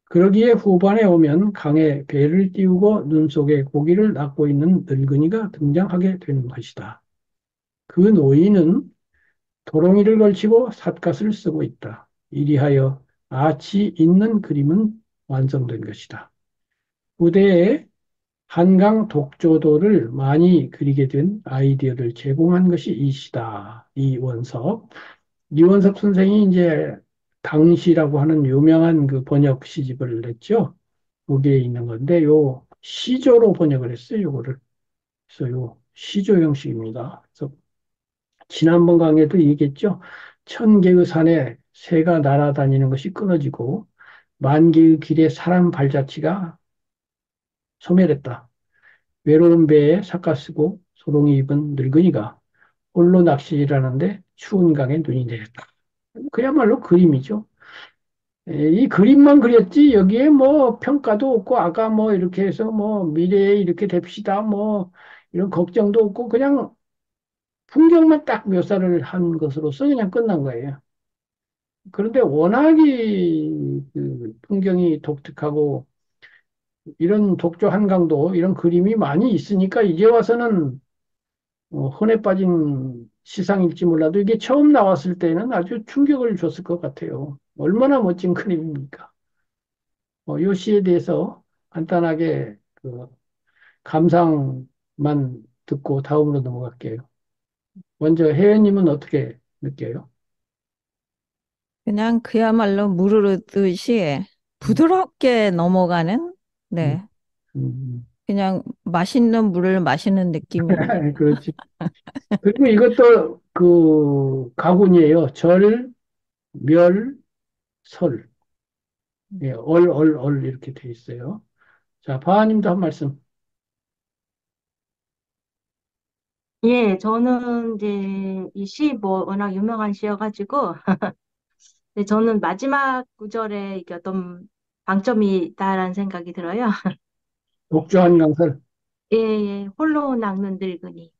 그러기에 후반에 오면 강에 배를 띄우고 눈 속에 고기를 낚고 있는 늙은이가 등장하게 되는 것이다. 그 노인은 도롱이를 걸치고 삿갓을 쓰고 있다. 이리하여 아치 있는 그림은 완성된 것이다. 후대에 한강 독조도를 많이 그리게 된 아이디어를 제공한 것이 이시다. 이원섭. 이원섭 선생이 이제 당시라고 하는 유명한 그 번역 시집을 냈죠. 거기에 있는 건데 요 시조로 번역을 했어요. 요거를. 그래서 요 시조 형식입니다. 그래서 지난번 강의도 얘기했죠. 천 개의 산에 새가 날아다니는 것이 끊어지고 만 개의 길에 사람 발자취가 소멸했다. 외로운 배에 삿갓 쓰고 소롱이 입은 늙은이가 홀로 낚시질하는데 추운 강에 눈이 내렸다. 그야말로 그림이죠. 이 그림만 그렸지 여기에 뭐 평가도 없고 아까 뭐 이렇게 해서 뭐 미래에 이렇게 됩시다 뭐 이런 걱정도 없고 그냥 풍경만 딱 묘사를 한 것으로서 그냥 끝난 거예요. 그런데 워낙이 그 풍경이 독특하고 이런 독조 한강도 이런 그림이 많이 있으니까 이제 와서는 혼에 빠진 시상일지 몰라도 이게 처음 나왔을 때는 아주 충격을 줬을 것 같아요. 얼마나 멋진 그림입니까? 요 시에 대해서 간단하게 그 감상만 듣고 다음으로 넘어갈게요. 먼저 혜연님은 어떻게 느껴요? 그냥 그야말로 물 흐르듯이 음, 부드럽게 넘어가는, 음, 네. 음. 그냥 맛있는 물을 마시는 느낌입니다. 그렇지. 그리고 이것도 그 가군이에요. 절, 멸, 설. 예, 얼 이렇게 돼 있어요. 자, 바하님도 한 말씀. 예, 저는 이제 이 시 뭐 워낙 유명한 시여가지고, 네, 저는 마지막 구절에 이게 어떤 방점이 있다라는 생각이 들어요. 독주한 강설. 예, 예, 홀로 낚는 늙은이.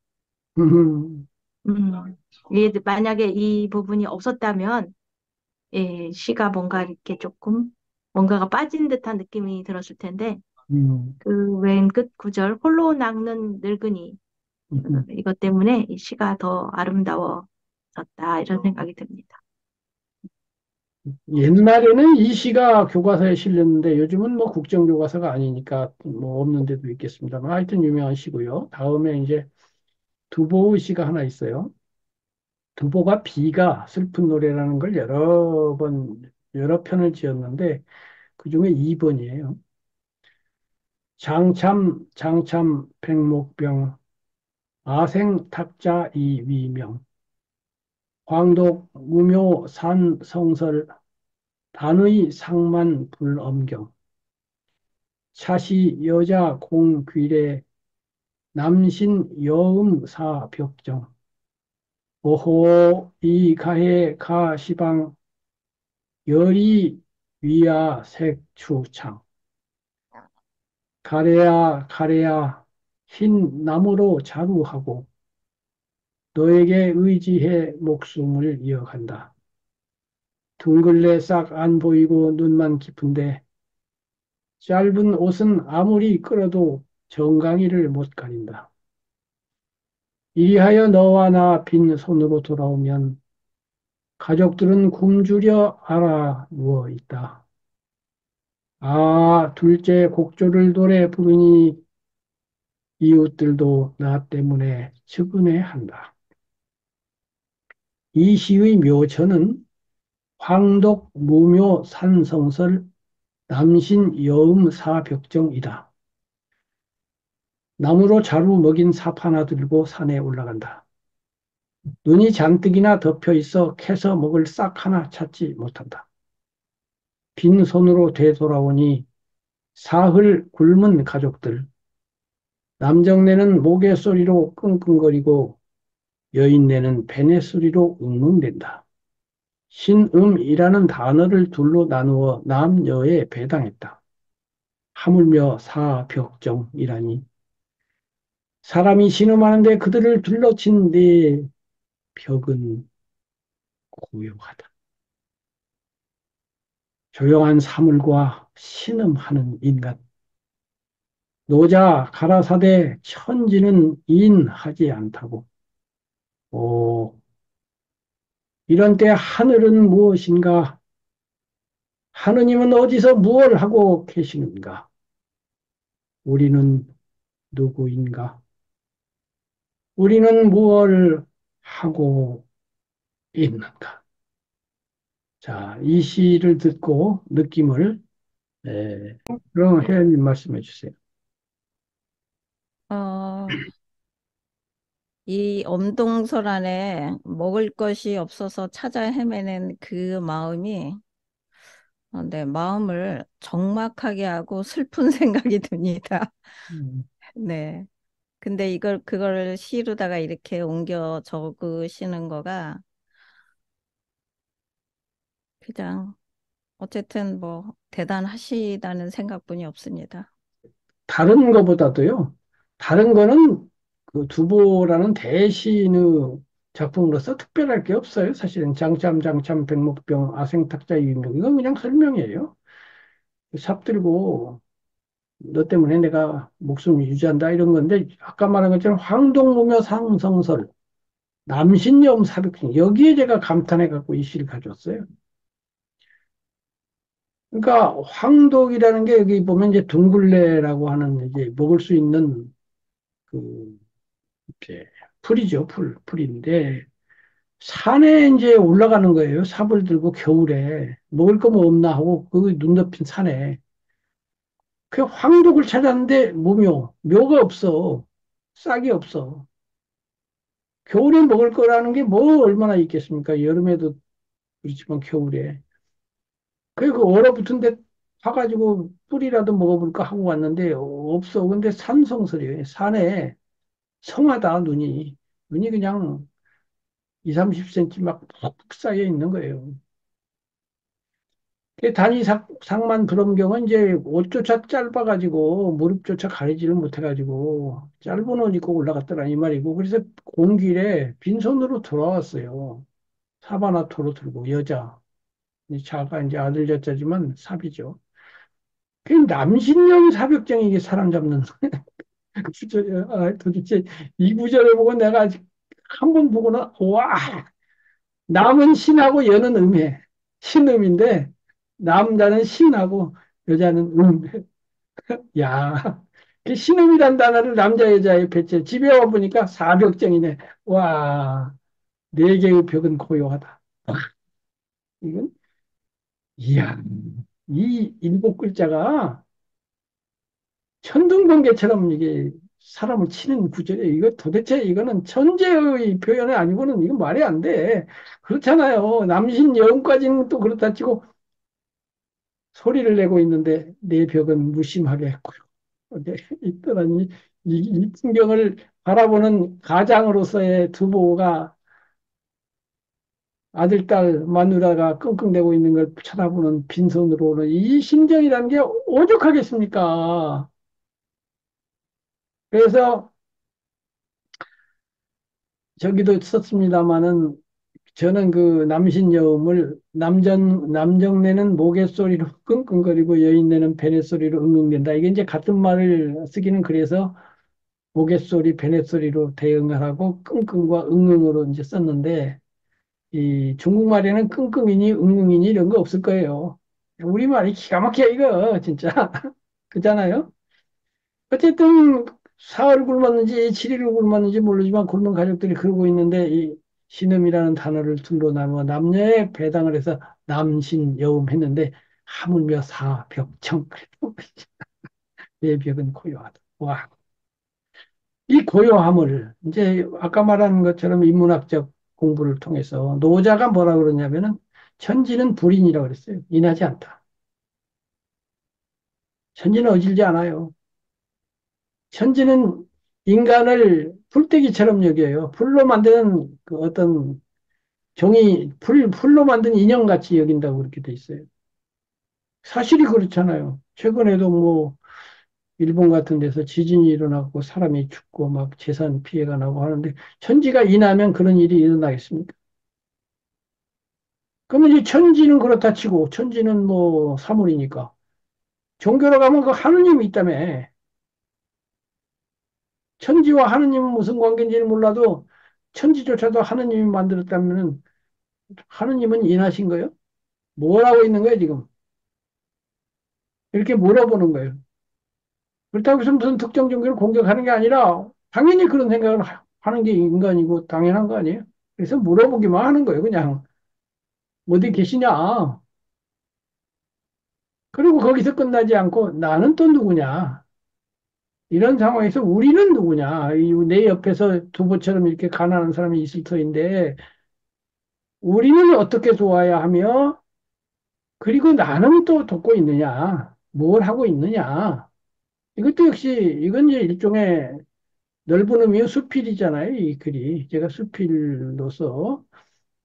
음, 이게 만약에 이 부분이 없었다면, 예, 시가 뭔가 이렇게 조금 뭔가가 빠진 듯한 느낌이 들었을 텐데, 음, 그 맨 끝 구절, 홀로 낚는 늙은이. 음. 이것 때문에 이 시가 더 아름다워졌다, 이런 생각이 듭니다. 옛날에는 이 시가 교과서에 실렸는데 요즘은 뭐 국정교과서가 아니니까 뭐 없는 데도 있겠습니다만 하여튼 유명한 시고요. 다음에 이제 두보의 시가 하나 있어요. 두보가 비가 슬픈 노래라는 걸 여러 편을 지었는데 그중에 2번이에요. 장참 백목병 아생 탁자 이위명 광독 무묘 산성설 단의 상만 불엄경 차시 여자 공귀래 남신 여음사 벽정 오호 이 가해 가시방 열이 위야 색추창 가래야 가래야 흰 나무로 자루하고 너에게 의지해 목숨을 이어간다. 둥글레 싹 안 보이고 눈만 깊은데 짧은 옷은 아무리 끌어도 정강이를 못 가린다. 이리하여 너와 나 빈 손으로 돌아오면 가족들은 굶주려 알아 누워 있다. 아, 둘째 곡조를 노래 부르니 이웃들도 나 때문에 측은해한다. 이 시의 묘처는 황독 무묘 산성설 남신 여음 사벽정이다. 나무로 자루 먹인 삽 하나 들고 산에 올라간다. 눈이 잔뜩이나 덮여 있어 캐서 먹을 싹 하나 찾지 못한다. 빈손으로 되돌아오니 사흘 굶은 가족들, 남정네는 모개 소리로 끙끙거리고 여인네는 베네 소리로 웅웅댄다. 신음이라는 단어를 둘로 나누어 남여에 배당했다. 하물며 사벽정이라니 사람이 신음하는데 그들을 둘러친 네 벽은 고요하다. 조용한 사물과 신음하는 인간. 노자 가라사대 천지는 인하지 않다고. 오, 이런 때 하늘은 무엇인가? 하느님은 어디서 무엇을 하고 계시는가? 우리는 누구인가? 우리는 무엇을 하고 있는가? 자, 이 시를 듣고 느낌을, 그럼 혜연님 말씀해 주세요. 어, 이 엄동설 안에 먹을 것이 없어서 찾아 헤매는 그 마음이 내 마음을 적막하게 하고 슬픈 생각이 듭니다. 음, 네. 근데 그걸 시로다가 이렇게 옮겨 적으시는 거가 그냥 어쨌든 뭐 대단하시다는 생각뿐이 없습니다. 다른 거보다도요. 다른 거는 그 두보라는 대신의 작품으로서 특별할 게 없어요. 사실은 장참 백목병 아생탁자 이명 이건 그냥 설명이에요. 삽들고 너 때문에 내가 목숨 유지한다 이런 건데 아까 말한 것처럼 황동무묘 상성설 남신여음 사백신 여기에 제가 감탄해 갖고 이 시를 가져왔어요. 그러니까 황독이라는 게 여기 보면 이제 둥글레라고 하는 이제 먹을 수 있는 그 이렇게 풀이죠. 풀인데 산에 이제 올라가는 거예요. 삽을 들고 겨울에 먹을 거 뭐 없나 하고 그 눈 덮인 산에 그 황독을 찾았는데 묘가 없어. 싹이 없어. 겨울에 먹을 거라는 게 뭐 얼마나 있겠습니까? 여름에도 그렇지만 겨울에. 그 얼어붙은 데 가가지고 뿌리라도 먹어볼까 하고 왔는데 없어. 근데 산성설이에요. 산에 성하다 눈이 그냥 2, 30cm 막 푹 쌓여 있는 거예요. 그 상만 그럼경은 이제 옷조차 짧아가지고 무릎조차 가리지를 못해가지고 짧은 옷 입고 올라갔더라 이 말이고 그래서 공길에 빈손으로 돌아왔어요. 사바나토로 들고 여자 이 자가 이제 아들 여자지만 삽이죠. 그 남신형 사벽정이 이게 사람 잡는 구절이야. 아, 도대체 이 구절을 보고 내가 아직 한 번 보고는 와 남은 신하고 여는 음해 신음인데 남자는 신하고 여자는 야, 그 신음이란 단어를 남자 여자의 배째 집에 와 보니까 사벽정이네. 와, 네 개의 벽은 고요하다. 이건 이야, 이 일곱 글자가 천둥번개처럼 이게 사람을 치는 구절이에요. 이거 도대체 이거는 천재의 표현이 아니고는 이건 말이 안 돼. 그렇잖아요. 남신 여음까지는 또 그렇다 치고 소리를 내고 있는데 내 벽은 무심하게 했고요. 네, 있더라니 이 풍경을 바라보는 가장으로서의 두보가 아들, 딸, 마누라가 끙끙대고 있는 걸 쳐다보는 빈손으로는 이 심정이라는 게 오죽하겠습니까? 그래서 저기도 썼습니다마는 저는 그 남신여음을 남정네는 모갯소리로 끙끙거리고 여인네는 베랫소리로 응응댄다. 이게 이제 같은 말을 쓰기는 그래서 모갯소리, 베랫소리로 대응을 하고 끙끙과 응응으로 이제 썼는데 이 중국말에는 끙끙이니 응응이니 이런 거 없을 거예요. 우리말이 기가 막혀 이거 진짜 그잖아요. 어쨌든 사흘 굶었는지 7일을 굶었는지 모르지만 굶은 가족들이 그러고 있는데 이 신음이라는 단어를 둘로 나누어 남녀에 배당을 해서 남신여음 했는데 하물며 사벽청 내 벽은 고요하다. 와, 이 고요함을 이제 아까 말한 것처럼 인문학적 공부를 통해서 노자가 뭐라 그러냐면은 천지는 불인이라고 그랬어요. 인하지 않다. 천지는 어질지 않아요. 천지는 인간을 풀떼기처럼 여겨요. 풀로 만드는 그 어떤 풀로 만든 인형같이 여긴다고 그렇게 돼 있어요. 사실이 그렇잖아요. 최근에도 뭐 일본 같은 데서 지진이 일어나고 사람이 죽고 막 재산 피해가 나고 하는데 천지가 인하면 그런 일이 일어나겠습니까? 그러면 이제 천지는 그렇다 치고 천지는 뭐 사물이니까 종교로 가면 그 하느님이 있다며 천지와 하느님은 무슨 관계인지는 몰라도 천지조차도 하느님이 만들었다면은 하느님은 인하신 거예요? 뭘 하고 있는 거예요 지금? 이렇게 물어보는 거예요. 그렇다고 해서 무슨 특정 종교를 공격하는 게 아니라 당연히 그런 생각을 하는 게 인간이고 당연한 거 아니에요? 그래서 물어보기만 하는 거예요 그냥 어디 계시냐? 그리고 거기서 끝나지 않고 나는 또 누구냐? 이런 상황에서 우리는 누구냐? 내 옆에서 두부처럼 이렇게 가난한 사람이 있을 터인데 우리는 어떻게 도와야 하며 그리고 나는 또 돕고 있느냐? 뭘 하고 있느냐? 이것도 역시 이건 이제 일종의 넓은 의미의 수필이잖아요. 이 글이 제가 수필로서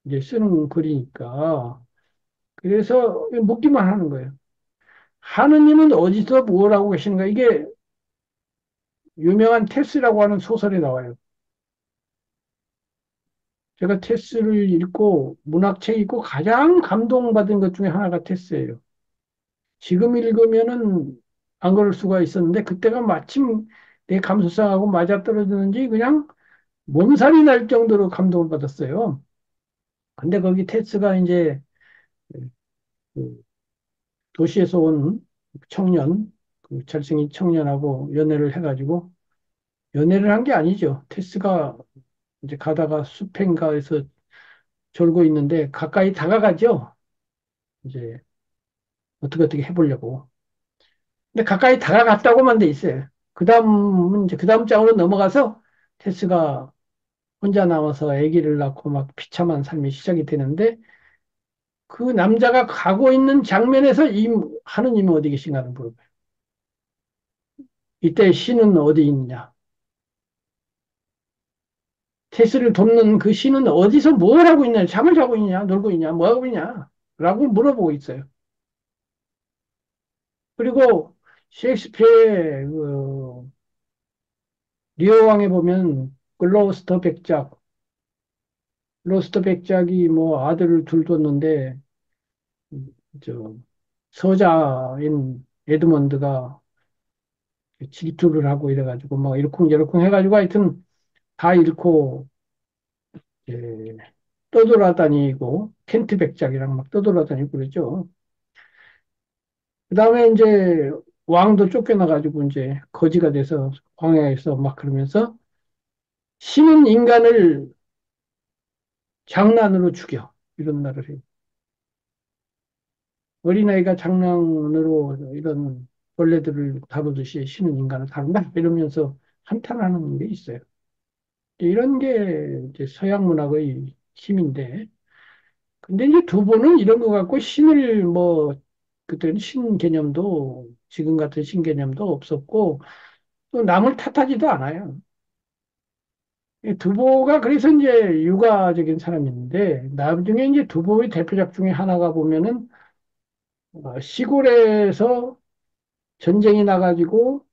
이제 쓰는 글이니까 그래서 묻기만 하는 거예요. 하느님은 어디서 뭘 하고 계시는가? 이게 유명한 테스라고 하는 소설에 나와요. 제가 테스를 읽고 문학책 읽고 가장 감동받은 것 중에 하나가 테스예요. 지금 읽으면은 안 그럴 수가 있었는데 그때가 마침 내 감수성하고 맞아떨어지는지 그냥 몸살이 날 정도로 감동을 받았어요. 근데 거기 테스가 이제 그 도시에서 온 청년, 그 잘생긴 청년하고 연애를 해가지고 연애를 한 게 아니죠. 테스가 이제 가다가 숲인가에서 졸고 있는데 가까이 다가가죠. 이제 어떻게 해보려고. 근데 가까이 다가갔다고만 돼 있어요. 그 다음은 이제 그 다음 장으로 넘어가서 테스가 혼자 남아서 아기를 낳고 막 비참한 삶이 시작이 되는데 그 남자가 가고 있는 장면에서 이 하느님은 어디 계신가를 물어봐요. 이때 신은 어디 있느냐? 테스를 돕는 그 신은 어디서 뭘 하고 있냐? 잠을 자고 있냐? 놀고 있냐? 뭐 하고 있냐? 라고 물어보고 있어요. 그리고 셰익스피어의 그 리어왕에 보면 글로스터 백작, 로스터 백작이 뭐 아들을 둘 뒀는데 저 서자인 에드먼드가 질투를 하고 이래가지고 막 이러쿵저러쿵 해가지고 하여튼 다 잃고 예, 떠돌아다니고 켄트 백작이랑 막 떠돌아다니고 그러죠. 그다음에 이제 왕도 쫓겨나가지고 이제 거지가 돼서 광야에서 막 그러면서 신은 인간을 장난으로 죽여 이런 말을 해요. 어린아이가 장난으로 이런 벌레들을 다루듯이 신은 인간을 다룬다 이러면서 한탄하는 게 있어요. 이런 게 이제 서양 문학의 힘인데 근데 이제 두 분은 이런 거 갖고 신을 뭐 그때는 신 개념도 지금 같은 신 개념도 없었고 또 남을 탓하지도 않아요. 이 두보가 그래서 이제 유가적인 사람인데 나중에 이제 두보의 대표작 중에 하나가 보면은 시골에서 전쟁이 나가지고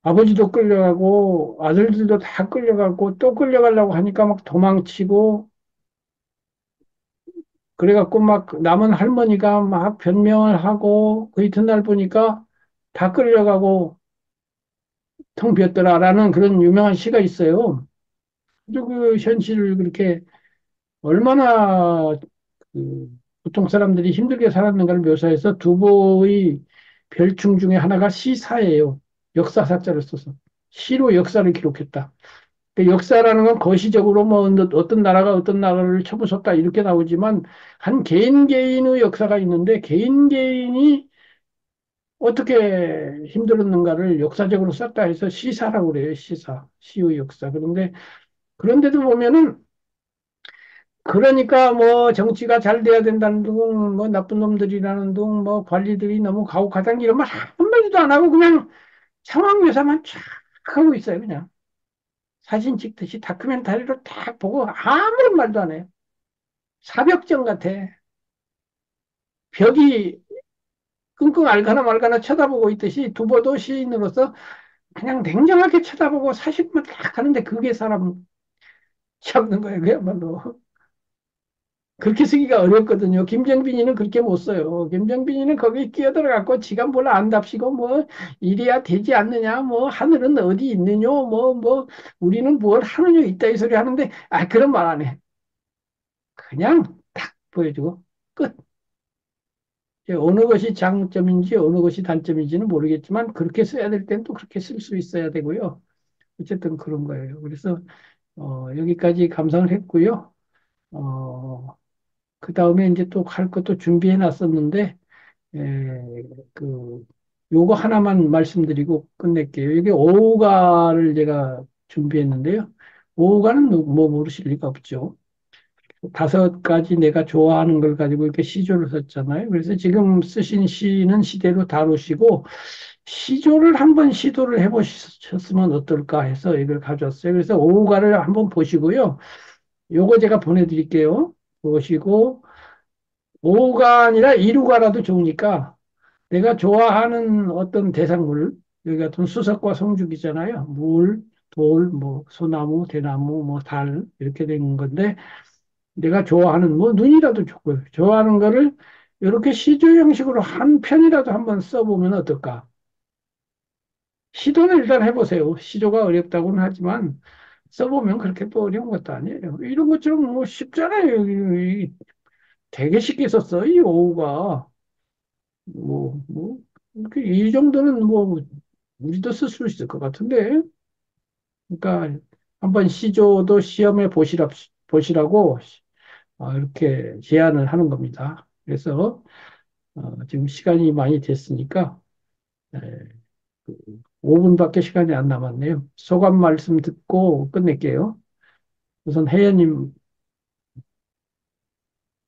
아버지도 끌려가고 아들들도 다 끌려가고 또 끌려가려고 하니까 막 도망치고 그래갖고 막 남은 할머니가 막 변명을 하고 그 이튿날 보니까 다 끌려가고 텅 비었더라라는 그런 유명한 시가 있어요. 그리고 그 현실을 그렇게 얼마나 그 보통 사람들이 힘들게 살았는가를 묘사해서 두보의 별충 중에 하나가 시사예요. 역사사자를 써서 시로 역사를 기록했다. 그 역사라는 건 거시적으로 뭐 어떤 나라가 어떤 나라를 쳐부쉈다 이렇게 나오지만 한 개인 개인의 역사가 있는데 개인 개인이 어떻게 힘들었는가를 역사적으로 썼다 해서 시사라고 그래요. 시사, 시의 역사. 그런데도 보면은 그러니까 뭐 정치가 잘 돼야 된다는 둥, 뭐 나쁜 놈들이라는 둥, 뭐 관리들이 너무 가혹하다는 이런 말 한마디도 안 하고 그냥 상황 묘사만 쫙 하고 있어요. 그냥 사진 찍듯이 다큐멘터리로 딱 보고 아무런 말도 안 해요. 사벽정 같아. 벽이 끙끙 앓거나 말거나 쳐다보고 있듯이 두보도 시인으로서 그냥 냉정하게 쳐다보고 사실만 딱 하는데 그게 사람 잡는 거예요. 그야말로. 그렇게 쓰기가 어렵거든요. 김정빈이는 그렇게 못 써요. 김정빈이는 거기 끼어들어갖고 지가 뭘 안답시고 뭐 이래야 되지 않느냐 뭐 하늘은 어디 있느냐 뭐 우리는 뭘 하느냐 있다 이 소리 하는데 그런 말 안 해. 그냥 딱 보여주고 끝. 이제 어느 것이 장점인지 어느 것이 단점인지는 모르겠지만 그렇게 써야 될 땐 또 그렇게 쓸 수 있어야 되고요. 어쨌든 그런 거예요. 그래서 여기까지 감상을 했고요. 그 다음에 이제 또 할 것도 준비해 놨었는데 에, 그 요거 하나만 말씀드리고 끝낼게요. 이게 오후가를 제가 준비했는데요. 오후가는 뭐 모르실 리가 없죠. 다섯 가지 내가 좋아하는 걸 가지고 이렇게 시조를 썼잖아요. 그래서 지금 쓰신 시는 시대로 다루시고 시조를 한번 시도를 해보셨으면 어떨까 해서 이걸 가져왔어요. 그래서 오후가를 한번 보시고요. 요거 제가 보내드릴게요. 보시고 오후가 아니라 이루가라도 좋으니까 내가 좋아하는 어떤 대상물, 여기 같은 수석과 성죽이잖아요. 물, 돌, 뭐 소나무, 대나무, 뭐 달 이렇게 된 건데 내가 좋아하는 뭐 눈이라도 좋고요. 좋아하는 거를 이렇게 시조 형식으로 한 편이라도 한번 써보면 어떨까? 시도는 일단 해보세요. 시조가 어렵다고는 하지만 써보면 그렇게 또 어려운 것도 아니에요. 이런 것처럼 뭐 쉽잖아요. 되게 쉽게 썼어, 이 오후가. 이렇게 이 정도는 뭐, 우리도 쓸 수 있을 것 같은데. 그러니까, 한번 시조도 시험해 보시라고, 이렇게 제안을 하는 겁니다. 그래서, 지금 시간이 많이 됐으니까, 에, 5분밖에 시간이 안 남았네요. 소감 말씀 듣고 끝낼게요. 우선 혜연님,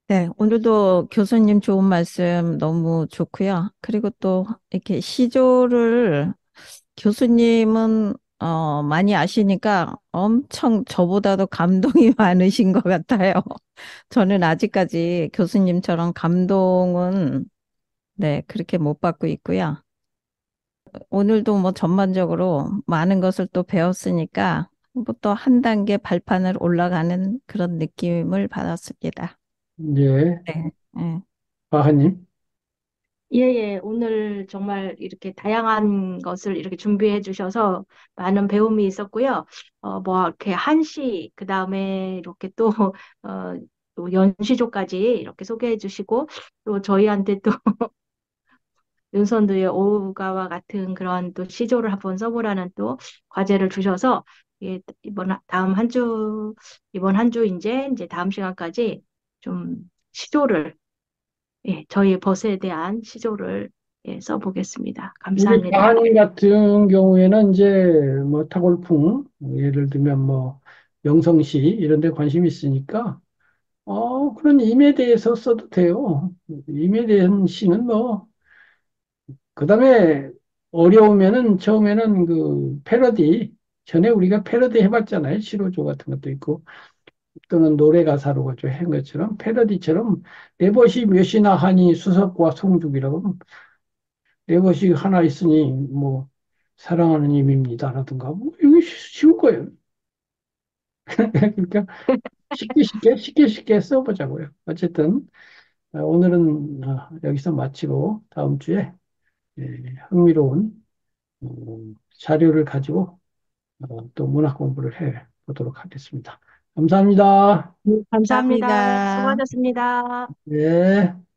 네, 오늘도 교수님 좋은 말씀 너무 좋고요. 그리고 또 이렇게 시조를 교수님은 많이 아시니까 엄청 저보다도 감동이 많으신 것 같아요. 저는 아직까지 교수님처럼 감동은 네, 그렇게 못 받고 있고요. 오늘도 뭐 전반적으로 많은 것을 또 배웠으니까 뭐 또 한 단계 발판을 올라가는 그런 느낌을 받았습니다. 예, 네. 네. 바하님, 예, 예. 오늘 정말 이렇게 다양한 것을 이렇게 준비해 주셔서 많은 배움이 있었고요. 뭐, 이렇게 한시, 그 다음에 이렇게 또, 또 연시조까지 이렇게 소개해 주시고, 또 저희한테 또 윤선두의 오우가와 같은 그런 또 시조를 한번 써보라는 또 과제를 주셔서, 예, 이번 한 주 이제 다음 시간까지 좀 시조를 예, 저희 벗에 대한 시조를 예, 써보겠습니다. 우리 감사합니다. 바하님 같은 경우에는 이제 뭐 타골풍, 예를 들면 뭐 영성시 이런 데 관심이 있으니까 그런 임에 대해서 써도 돼요. 임에 대한 시는 뭐 그다음에 어려우면은 처음에는 그 패러디 전에 우리가 패러디 해봤잖아요. 시로조 같은 것도 있고 또는 노래 가사로 가지고 한 것처럼 패러디처럼 내 것이 몇이나 하니 수석과 송죽이라고 내 것이 하나 있으니 뭐 사랑하는 임입니다라든가 뭐 이거 쉬운 거예요. 그러니까 쉽게 써보자고요. 어쨌든 오늘은 여기서 마치고 다음 주에 예, 흥미로운 어, 자료를 가지고 또 문학 공부를 해 보도록 하겠습니다. 감사합니다. 감사합니다. 감사합니다. 수고하셨습니다. 네.